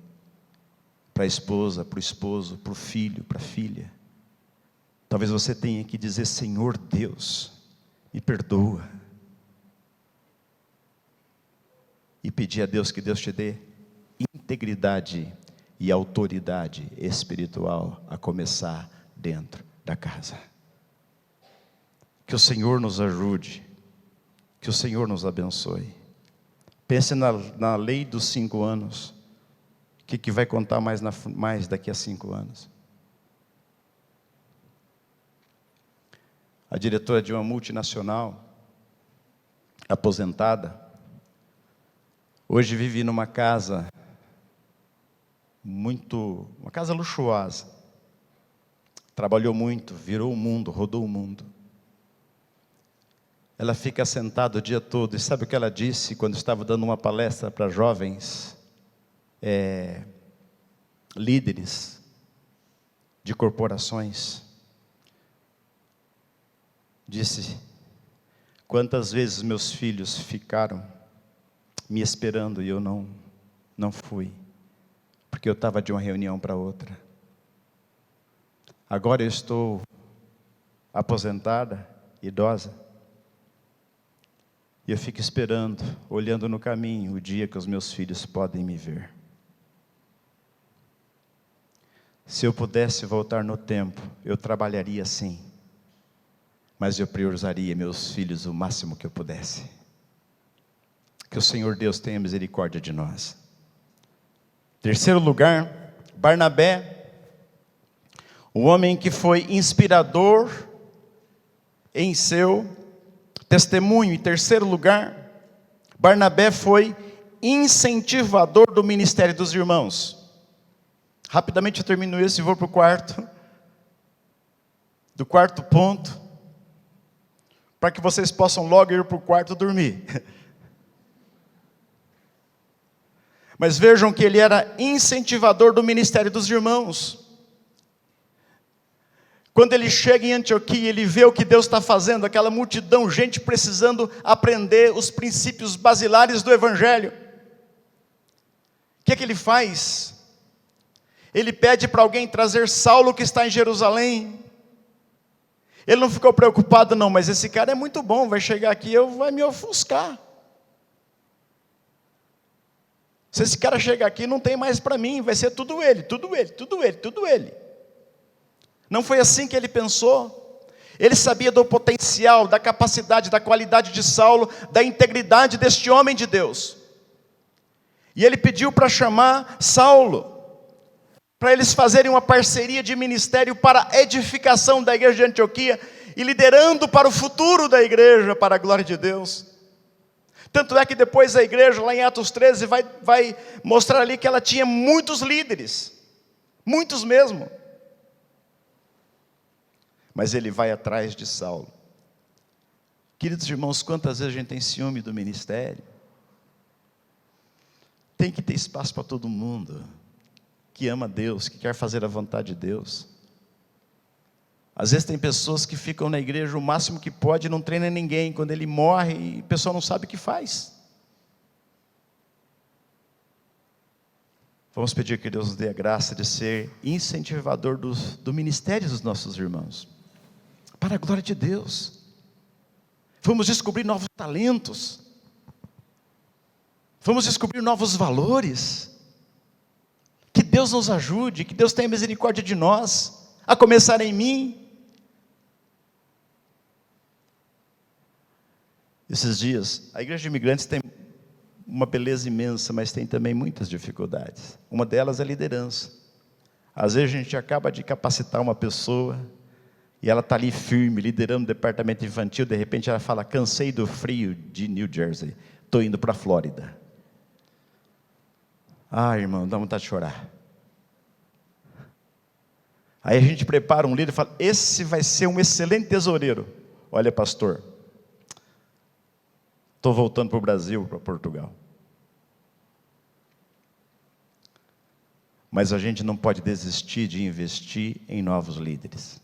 Para a esposa, para o esposo, para o filho, para a filha. Talvez você tenha que dizer: Senhor Deus, me perdoa. E pedir a Deus que Deus te dê integridade e autoridade espiritual, a começar dentro da casa. Que o Senhor nos ajude, que o Senhor nos abençoe. Pense na lei dos 5 anos, o que vai contar mais daqui a 5 anos. A diretora de uma multinacional, aposentada, hoje vive numa casa uma casa luxuosa. Trabalhou muito, virou o mundo, rodou o mundo. Ela fica sentada o dia todo, e sabe o que ela disse quando estava dando uma palestra para jovens, líderes de corporações? Disse: quantas vezes meus filhos ficaram me esperando e eu não fui, porque eu estava de uma reunião para outra. Agora eu estou aposentada, idosa, e eu fico esperando, olhando no caminho, o dia que os meus filhos podem me ver. Se eu pudesse voltar no tempo, eu trabalharia sim, mas eu priorizaria meus filhos o máximo que eu pudesse. Que o Senhor Deus tenha misericórdia de nós. Terceiro lugar, Barnabé, Um homem que foi inspirador em seu testemunho. Em terceiro lugar, Barnabé foi incentivador do ministério dos irmãos. Rapidamente eu termino isso e vou para o quarto. Do quarto ponto, para que vocês possam logo ir para o quarto dormir. Mas vejam que ele era incentivador do ministério dos irmãos. Quando ele chega em Antioquia, ele vê o que Deus está fazendo, aquela multidão, gente precisando aprender os princípios basilares do Evangelho. O que é que ele faz? Ele pede para alguém trazer Saulo, que está em Jerusalém. Ele não ficou preocupado não, mas esse cara é muito bom, vai chegar aqui e vai me ofuscar. Se esse cara chegar aqui, não tem mais para mim, vai ser tudo ele, tudo ele, tudo ele, tudo ele. Não foi assim que ele pensou. Ele sabia do potencial, da capacidade, da qualidade de Saulo, da integridade deste homem de Deus. E ele pediu para chamar Saulo, para eles fazerem uma parceria de ministério para a edificação da igreja de Antioquia e liderando para o futuro da igreja, para a glória de Deus. Tanto é que depois a igreja, lá em Atos 13, vai mostrar ali que ela tinha muitos líderes, muitos mesmo. Mas ele vai atrás de Saulo. Queridos irmãos, quantas vezes a gente tem ciúme do ministério? Tem que ter espaço para todo mundo que ama Deus, que quer fazer a vontade de Deus. Às vezes tem pessoas que ficam na igreja o máximo que pode e não treinam ninguém. Quando ele morre, a pessoa não sabe o que faz. Vamos pedir que Deus nos dê a graça de ser incentivador do ministério dos nossos irmãos, para a glória de Deus. Vamos descobrir novos talentos, vamos descobrir novos valores. Que Deus nos ajude, que Deus tenha misericórdia de nós, a começar em mim. Esses dias, a igreja de imigrantes tem uma beleza imensa, mas tem também muitas dificuldades. Uma delas é a liderança. Às vezes a gente acaba de capacitar uma pessoa, e ela está ali firme, liderando o departamento infantil, de repente ela fala, cansei do frio de New Jersey, estou indo para a Flórida. Ah, irmão, dá vontade de chorar. Aí a gente prepara um líder e fala, esse vai ser um excelente tesoureiro. Olha, pastor, estou voltando para o Brasil, para Portugal. Mas a gente não pode desistir de investir em novos líderes.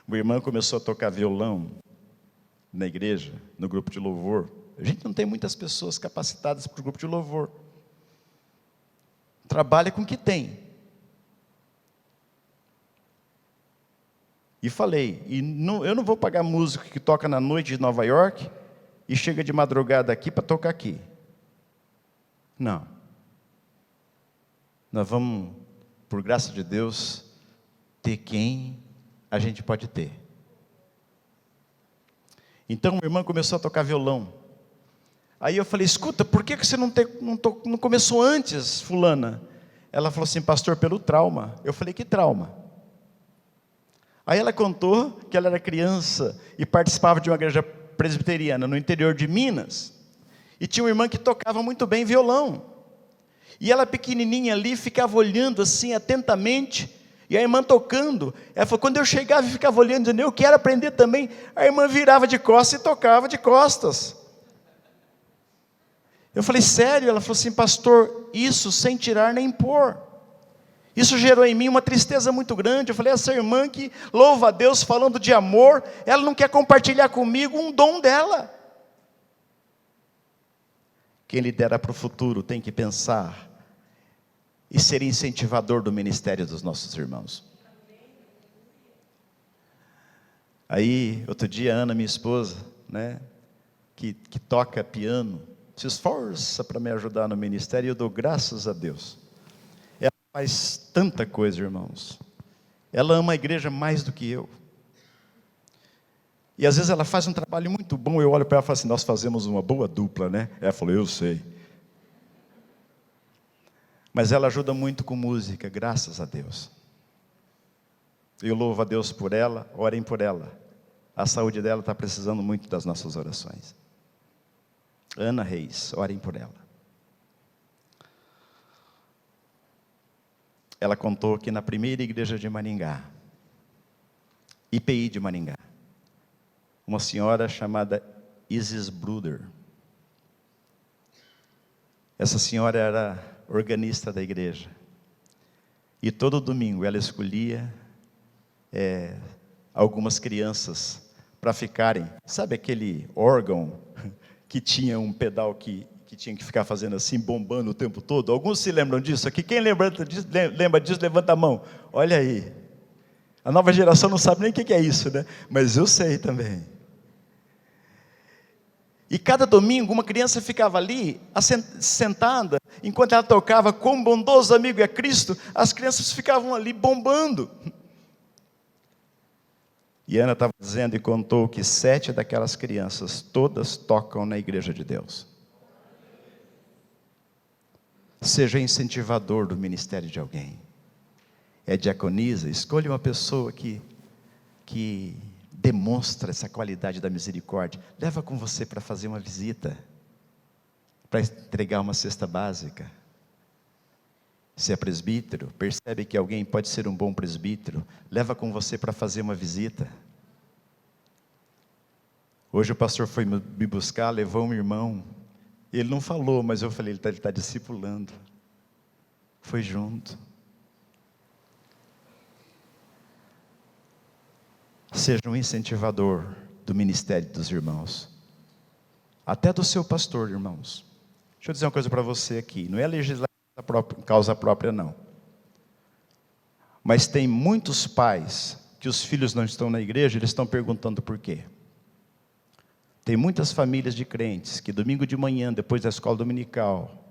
Minha irmã começou a tocar violão na igreja, no grupo de louvor. A gente não tem muitas pessoas capacitadas para o grupo de louvor. Trabalha com o que tem. E falei, eu não vou pagar músico que toca na noite de Nova York e chega de madrugada aqui para tocar aqui. Não. Nós vamos, por graça de Deus, ter quem a gente pode ter. Então, minha irmã começou a tocar violão. Aí eu falei, escuta, por que você não começou antes, fulana? Ela falou assim, pastor, pelo trauma. Eu falei, que trauma? Aí ela contou que ela era criança e participava de uma igreja presbiteriana no interior de Minas. E tinha uma irmã que tocava muito bem violão. E ela pequenininha ali, ficava olhando assim atentamente, e a irmã tocando. Ela falou, quando eu chegava e ficava olhando, dizendo, eu quero aprender também. A irmã virava de costas e tocava de costas. Eu falei, sério? Ela falou assim, pastor, isso sem tirar nem pôr. Isso gerou em mim uma tristeza muito grande. Eu falei, essa irmã que louva a Deus falando de amor, ela não quer compartilhar comigo um dom dela. Quem lidera para o futuro tem que pensar e ser incentivador do ministério dos nossos irmãos. Aí, outro dia, a Ana, minha esposa, né, que toca piano, se esforça para me ajudar no ministério, e eu dou graças a Deus. Ela faz tanta coisa, irmãos. Ela ama a igreja mais do que eu. E às vezes ela faz um trabalho muito bom, eu olho para ela e falo assim, nós fazemos uma boa dupla, né? Ela falou, eu sei. Mas ela ajuda muito com música, graças a Deus. Eu louvo a Deus por ela, orem por ela. A saúde dela está precisando muito das nossas orações. Ana Reis, orem por ela. Ela contou que na primeira igreja de Maringá, IPI de Maringá, uma senhora chamada Isis Bruder. Essa senhora era organista da igreja. E todo domingo ela escolhia algumas crianças para ficarem, sabe aquele órgão que tinha um pedal que tinha que ficar fazendo assim, bombando o tempo todo? Alguns se lembram disso aqui? Quem lembra disso, levanta a mão. Olha aí. A nova geração não sabe nem o que é isso, né? Mas eu sei também. E cada domingo uma criança ficava ali, sentada, enquanto ela tocava "Quão bondoso amigo é Cristo", as crianças ficavam ali bombando. E Ana estava dizendo e contou que 7 daquelas crianças, todas tocam na igreja de Deus. Seja incentivador do ministério de alguém. É diaconisa, escolha uma pessoa que demonstra essa qualidade da misericórdia. Leva com você para fazer uma visita, para entregar uma cesta básica. Se é presbítero, percebe que alguém pode ser um bom presbítero, leva com você para fazer uma visita. Hoje o pastor foi me buscar, levou um irmão. Ele não falou, mas eu falei, ele está discipulando. Foi junto. Seja um incentivador do ministério dos irmãos. Até do seu pastor, irmãos. Deixa eu dizer uma coisa para você aqui. Não é legislar causa própria, não. Mas tem muitos pais que os filhos não estão na igreja, eles estão perguntando por quê. Tem muitas famílias de crentes que domingo de manhã, depois da escola dominical,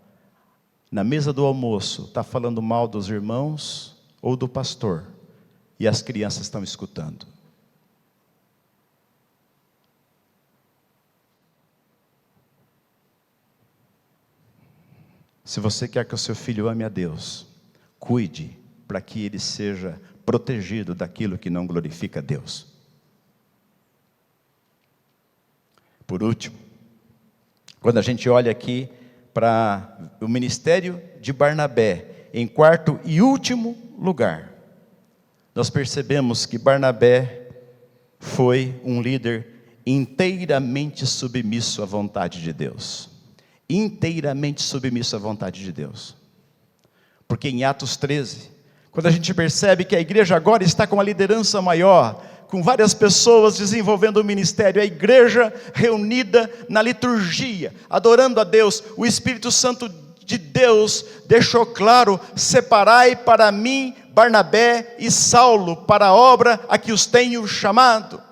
na mesa do almoço, está falando mal dos irmãos ou do pastor, e as crianças estão escutando. Se você quer que o seu filho ame a Deus, cuide para que ele seja protegido daquilo que não glorifica a Deus. Por último, quando a gente olha aqui para o ministério de Barnabé, em quarto e último lugar, nós percebemos que Barnabé foi um líder inteiramente submisso à vontade de Deus. Inteiramente submisso à vontade de Deus. Porque em Atos 13, quando a gente percebe que a igreja agora está com uma liderança maior, com várias pessoas desenvolvendo o ministério, a igreja reunida na liturgia, adorando a Deus, o Espírito Santo de Deus deixou claro: separai para mim Barnabé e Saulo para a obra a que os tenho chamado.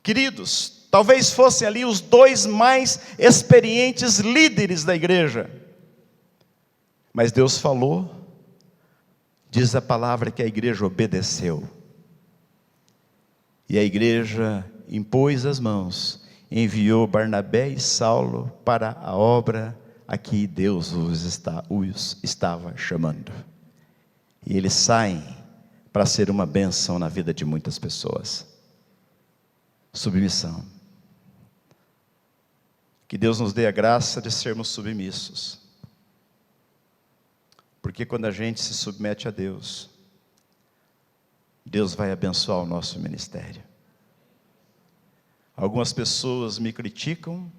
Queridos, talvez fossem ali os 2 mais experientes líderes da igreja. Mas Deus falou, diz a palavra que a igreja obedeceu. E a igreja impôs as mãos, enviou Barnabé e Saulo para a obra a que Deus os estava chamando. E eles saem para ser uma bênção na vida de muitas pessoas. Submissão. Que Deus nos dê a graça de sermos submissos. Porque quando a gente se submete a Deus, Deus vai abençoar o nosso ministério. Algumas pessoas me criticam,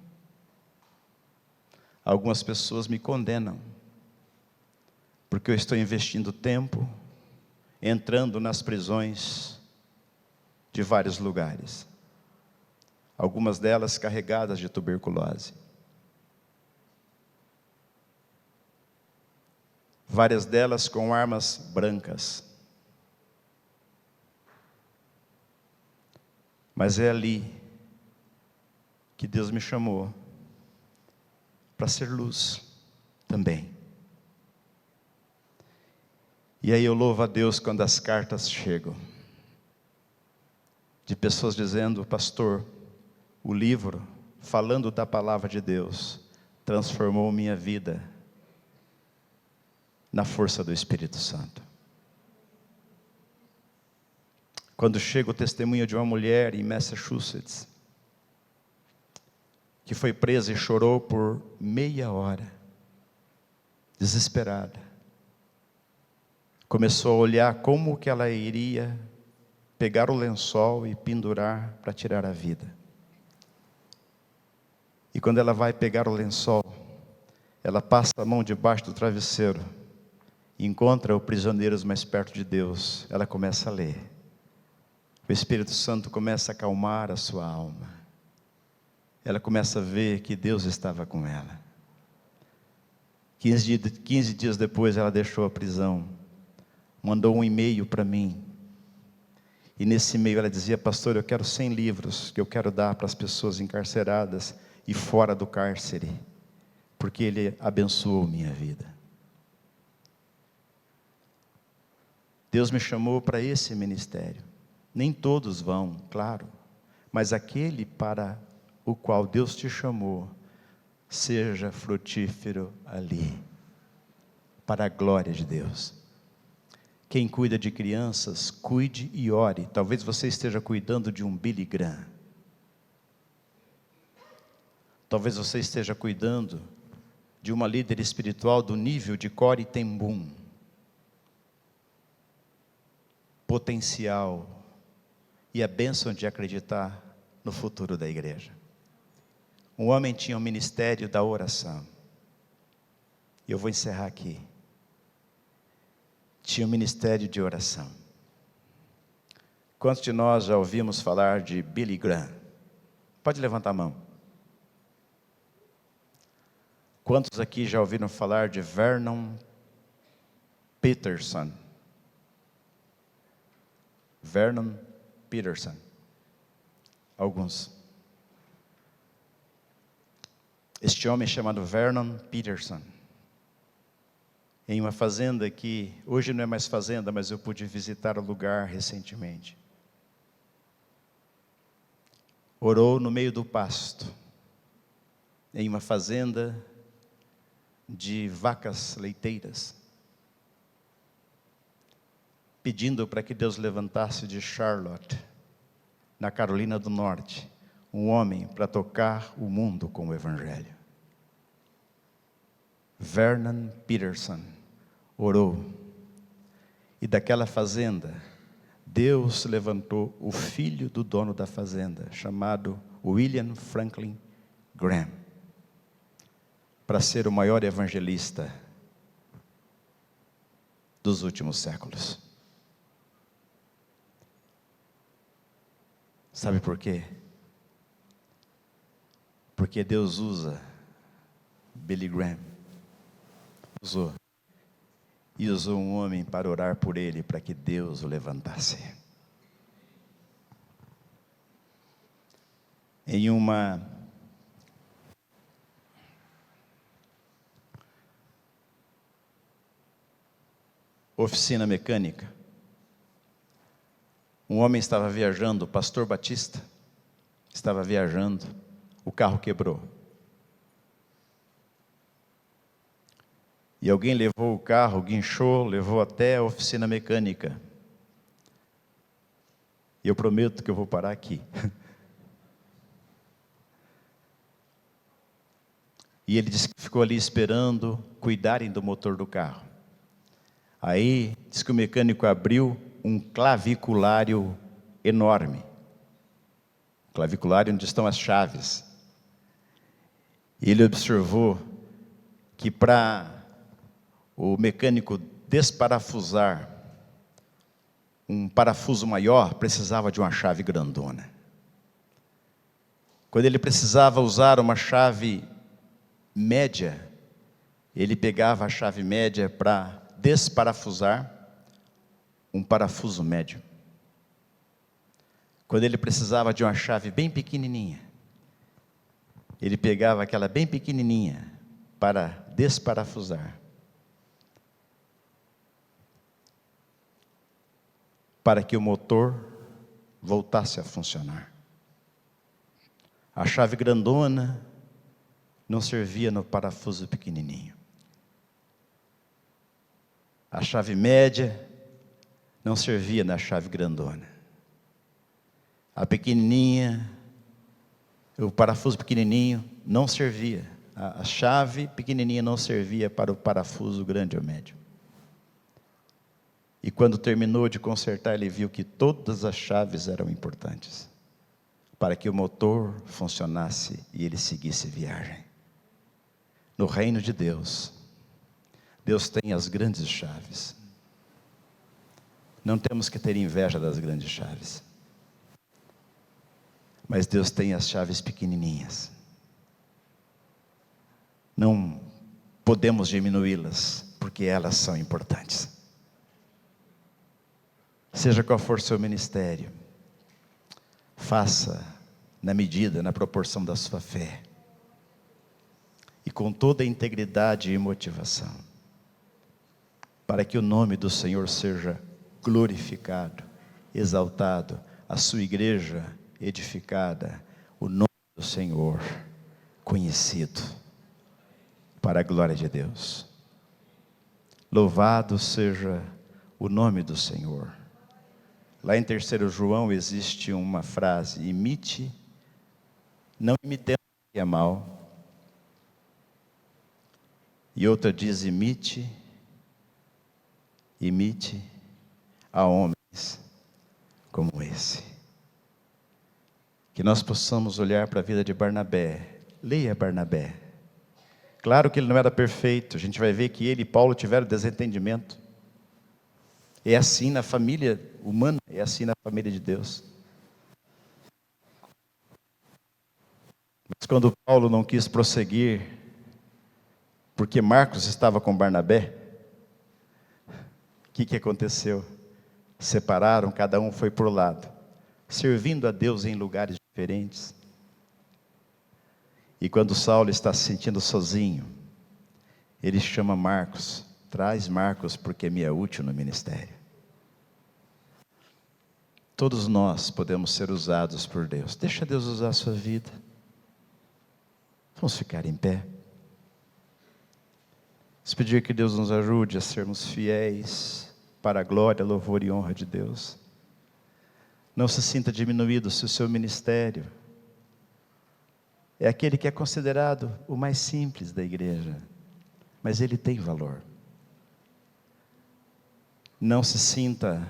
algumas pessoas me condenam, porque eu estou investindo tempo, entrando nas prisões de vários lugares. Algumas delas carregadas de tuberculose. Várias delas com armas brancas. Mas é ali que Deus me chamou para ser luz também. E aí eu louvo a Deus quando as cartas chegam de pessoas dizendo: pastor, o livro falando da palavra de Deus transformou minha vida na força do Espírito Santo. quando chega o testemunho de uma mulher em Massachusetts, que foi presa e chorou por meia hora, desesperada. Começou a olhar como que ela iria pegar o lençol e pendurar para tirar a vida. E quando ela vai pegar o lençol, ela passa a mão debaixo do travesseiro, e encontra o prisioneiros mais perto de Deus. Ela começa a ler. O Espírito Santo começa a acalmar a sua alma. Ela começa a ver que Deus estava com ela. 15 dias depois ela deixou a prisão, mandou um e-mail para mim, e nesse e-mail ela dizia: pastor, eu quero 100 livros que eu quero dar para as pessoas encarceradas e fora do cárcere, porque Ele abençoou minha vida. Deus me chamou para esse ministério. Nem todos vão, claro, mas aquele para o qual Deus te chamou, seja frutífero ali, para a glória de Deus. Quem cuida de crianças, cuide e ore. Talvez você esteja cuidando de um Billy Graham. Talvez você esteja cuidando de uma líder espiritual do nível de Corrie ten Boom. Potencial e a bênção de acreditar no futuro da igreja. Um homem tinha um ministério da oração. E eu vou encerrar aqui. Tinha um ministério de oração. Quantos de nós já ouvimos falar de Billy Graham? Pode levantar a mão. Quantos aqui já ouviram falar de Vernon Peterson? Vernon Peterson. Alguns. Este homem chamado Vernon Peterson, em uma fazenda que hoje não é mais fazenda, mas eu pude visitar o lugar recentemente. Orou no meio do pasto, em uma fazenda de vacas leiteiras, pedindo para que Deus levantasse de Charlotte, na Carolina do Norte, um homem para tocar o mundo com o Evangelho. Vernon Peterson orou, e daquela fazenda, Deus levantou o filho do dono da fazenda, chamado William Franklin Graham, para ser o maior evangelista dos últimos séculos. Sabe por quê? Porque Deus usa Billy Graham, usou um homem para orar por ele, para que Deus o levantasse. Em uma oficina mecânica, um homem estava viajando, o pastor Batista estava viajando, o carro quebrou. E alguém levou o carro, guinchou, levou até a oficina mecânica. E eu prometo que eu vou parar aqui. E ele disse que ficou ali esperando cuidarem do motor do carro. Aí, diz que o mecânico abriu um claviculário enorme. Claviculário onde estão as chaves. E ele observou que para o mecânico desparafusar um parafuso maior, precisava de uma chave grandona. Quando ele precisava usar uma chave média, ele pegava a chave média para desparafusar um parafuso médio. Quando ele precisava de uma chave bem pequenininha, ele pegava aquela bem pequenininha para desparafusar, para que o motor voltasse a funcionar. A chave grandona não servia no parafuso pequenininho. A chave média não servia na chave grandona. A pequenininha, o parafuso pequenininho não servia. A chave pequenininha não servia para o parafuso grande ou médio. E quando terminou de consertar, ele viu que todas as chaves eram importantes para que o motor funcionasse e ele seguisse viagem. No reino de Deus, Deus tem as grandes chaves. Não temos que ter inveja das grandes chaves. Mas Deus tem as chaves pequenininhas. Não podemos diminuí-las, porque elas são importantes. Seja qual for seu ministério, faça na medida, na proporção da sua fé. E com toda a integridade e motivação. Para que o nome do Senhor seja glorificado, exaltado, a sua igreja edificada, o nome do Senhor conhecido, para a glória de Deus. Louvado seja o nome do Senhor. Lá em 3 João existe uma frase: imite, não imitemos o que é mal. E outra diz: imite a homens como esse. Que nós possamos olhar para a vida de Barnabé. Leia Barnabé. Claro que ele não era perfeito, a gente vai ver que ele e Paulo tiveram desentendimento. É assim na família humana, é assim na família de Deus. Mas quando Paulo não quis prosseguir, porque Marcos estava com Barnabé, o que aconteceu? Separaram, cada um foi por um lado, servindo a Deus em lugares diferentes. E quando Saulo está se sentindo sozinho, ele chama Marcos: traz Marcos, porque me é útil no ministério. Todos nós podemos ser usados por Deus. Deixa Deus usar a sua vida. Vamos ficar em pé. Vamos pedir que Deus nos ajude a sermos fiéis para a glória, louvor e honra de Deus. Não se sinta diminuído se o seu ministério é aquele que é considerado o mais simples da igreja, mas ele tem valor. Não se sinta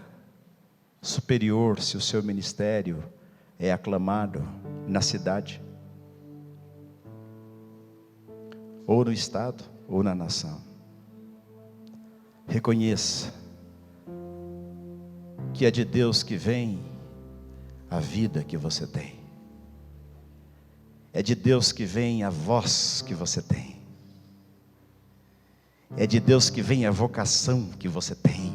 superior se o seu ministério é aclamado na cidade, ou no estado, ou na nação. Reconheça que é de Deus que vem a vida que você tem. É de Deus que vem a voz que você tem. É de Deus que vem a vocação que você tem.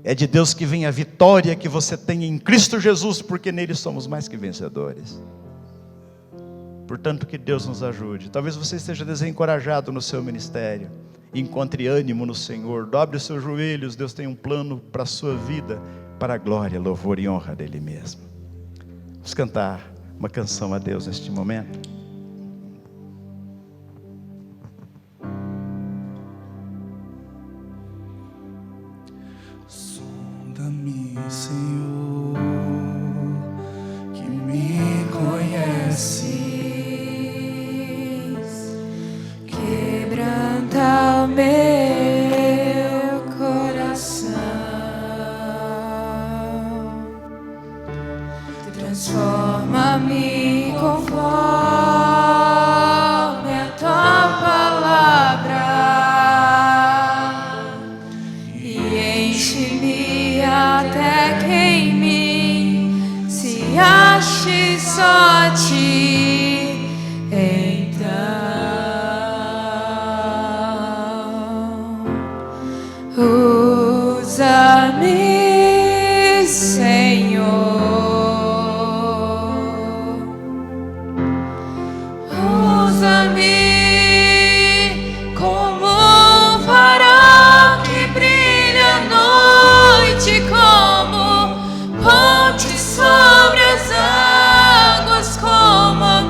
É de Deus que vem a vitória que você tem em Cristo Jesus, porque nele somos mais que vencedores. Portanto, que Deus nos ajude. Talvez você esteja desencorajado no seu ministério. Encontre ânimo no Senhor. Dobre os seus joelhos. Deus tem um plano para a sua vida, para a glória, louvor e honra dele mesmo. Vamos cantar uma canção a Deus neste momento. Sonda-me, Senhor, que me conheces. Quebranta o meu coração, transforma-me conforme a tua palavra e enche-me até que em mim se ache só ti. Usa-me, Senhor, usa-me como um farol que brilha à noite, como ponte sobre as águas, como a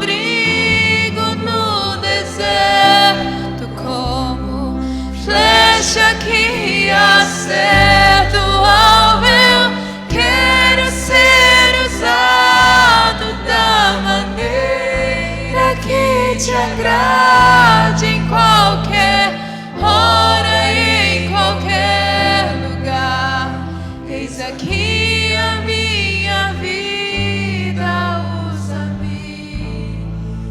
agrade em qualquer hora e em qualquer lugar. Eis aqui a minha vida, usa-me,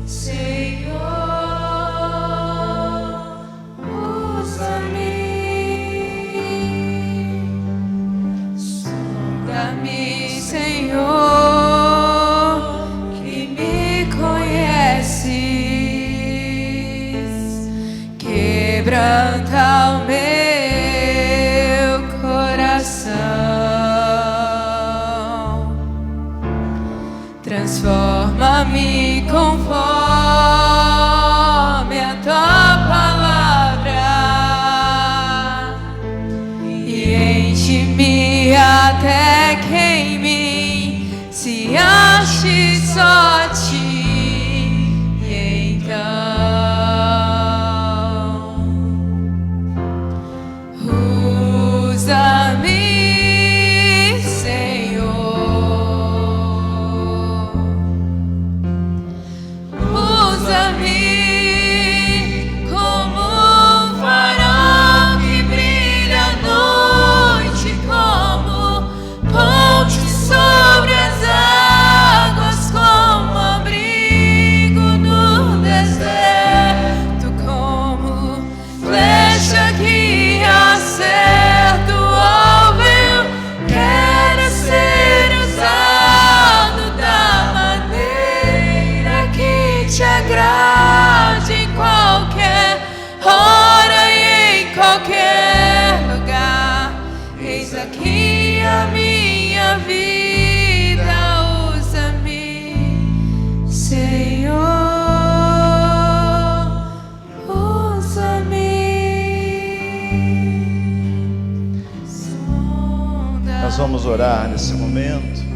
Senhor, usa-me. Sonda-me, Senhor, que me conheces, quebranta o meu coração, transforma-me conforme a tua palavra e enche-me até que em mim se ache só ti. E então usa-me, Senhor, usa-me como um farol que brilha à noite, como ponte sobre as águas, como abrigo no deserto, como flecha que acerta o alvo. Eu quero ser usado da maneira que te agrade em qualquer hora e em qualquer lugar. Eis aqui a minha vida, usa-me, Senhor, usa-me. Nós vamos orar nesse momento.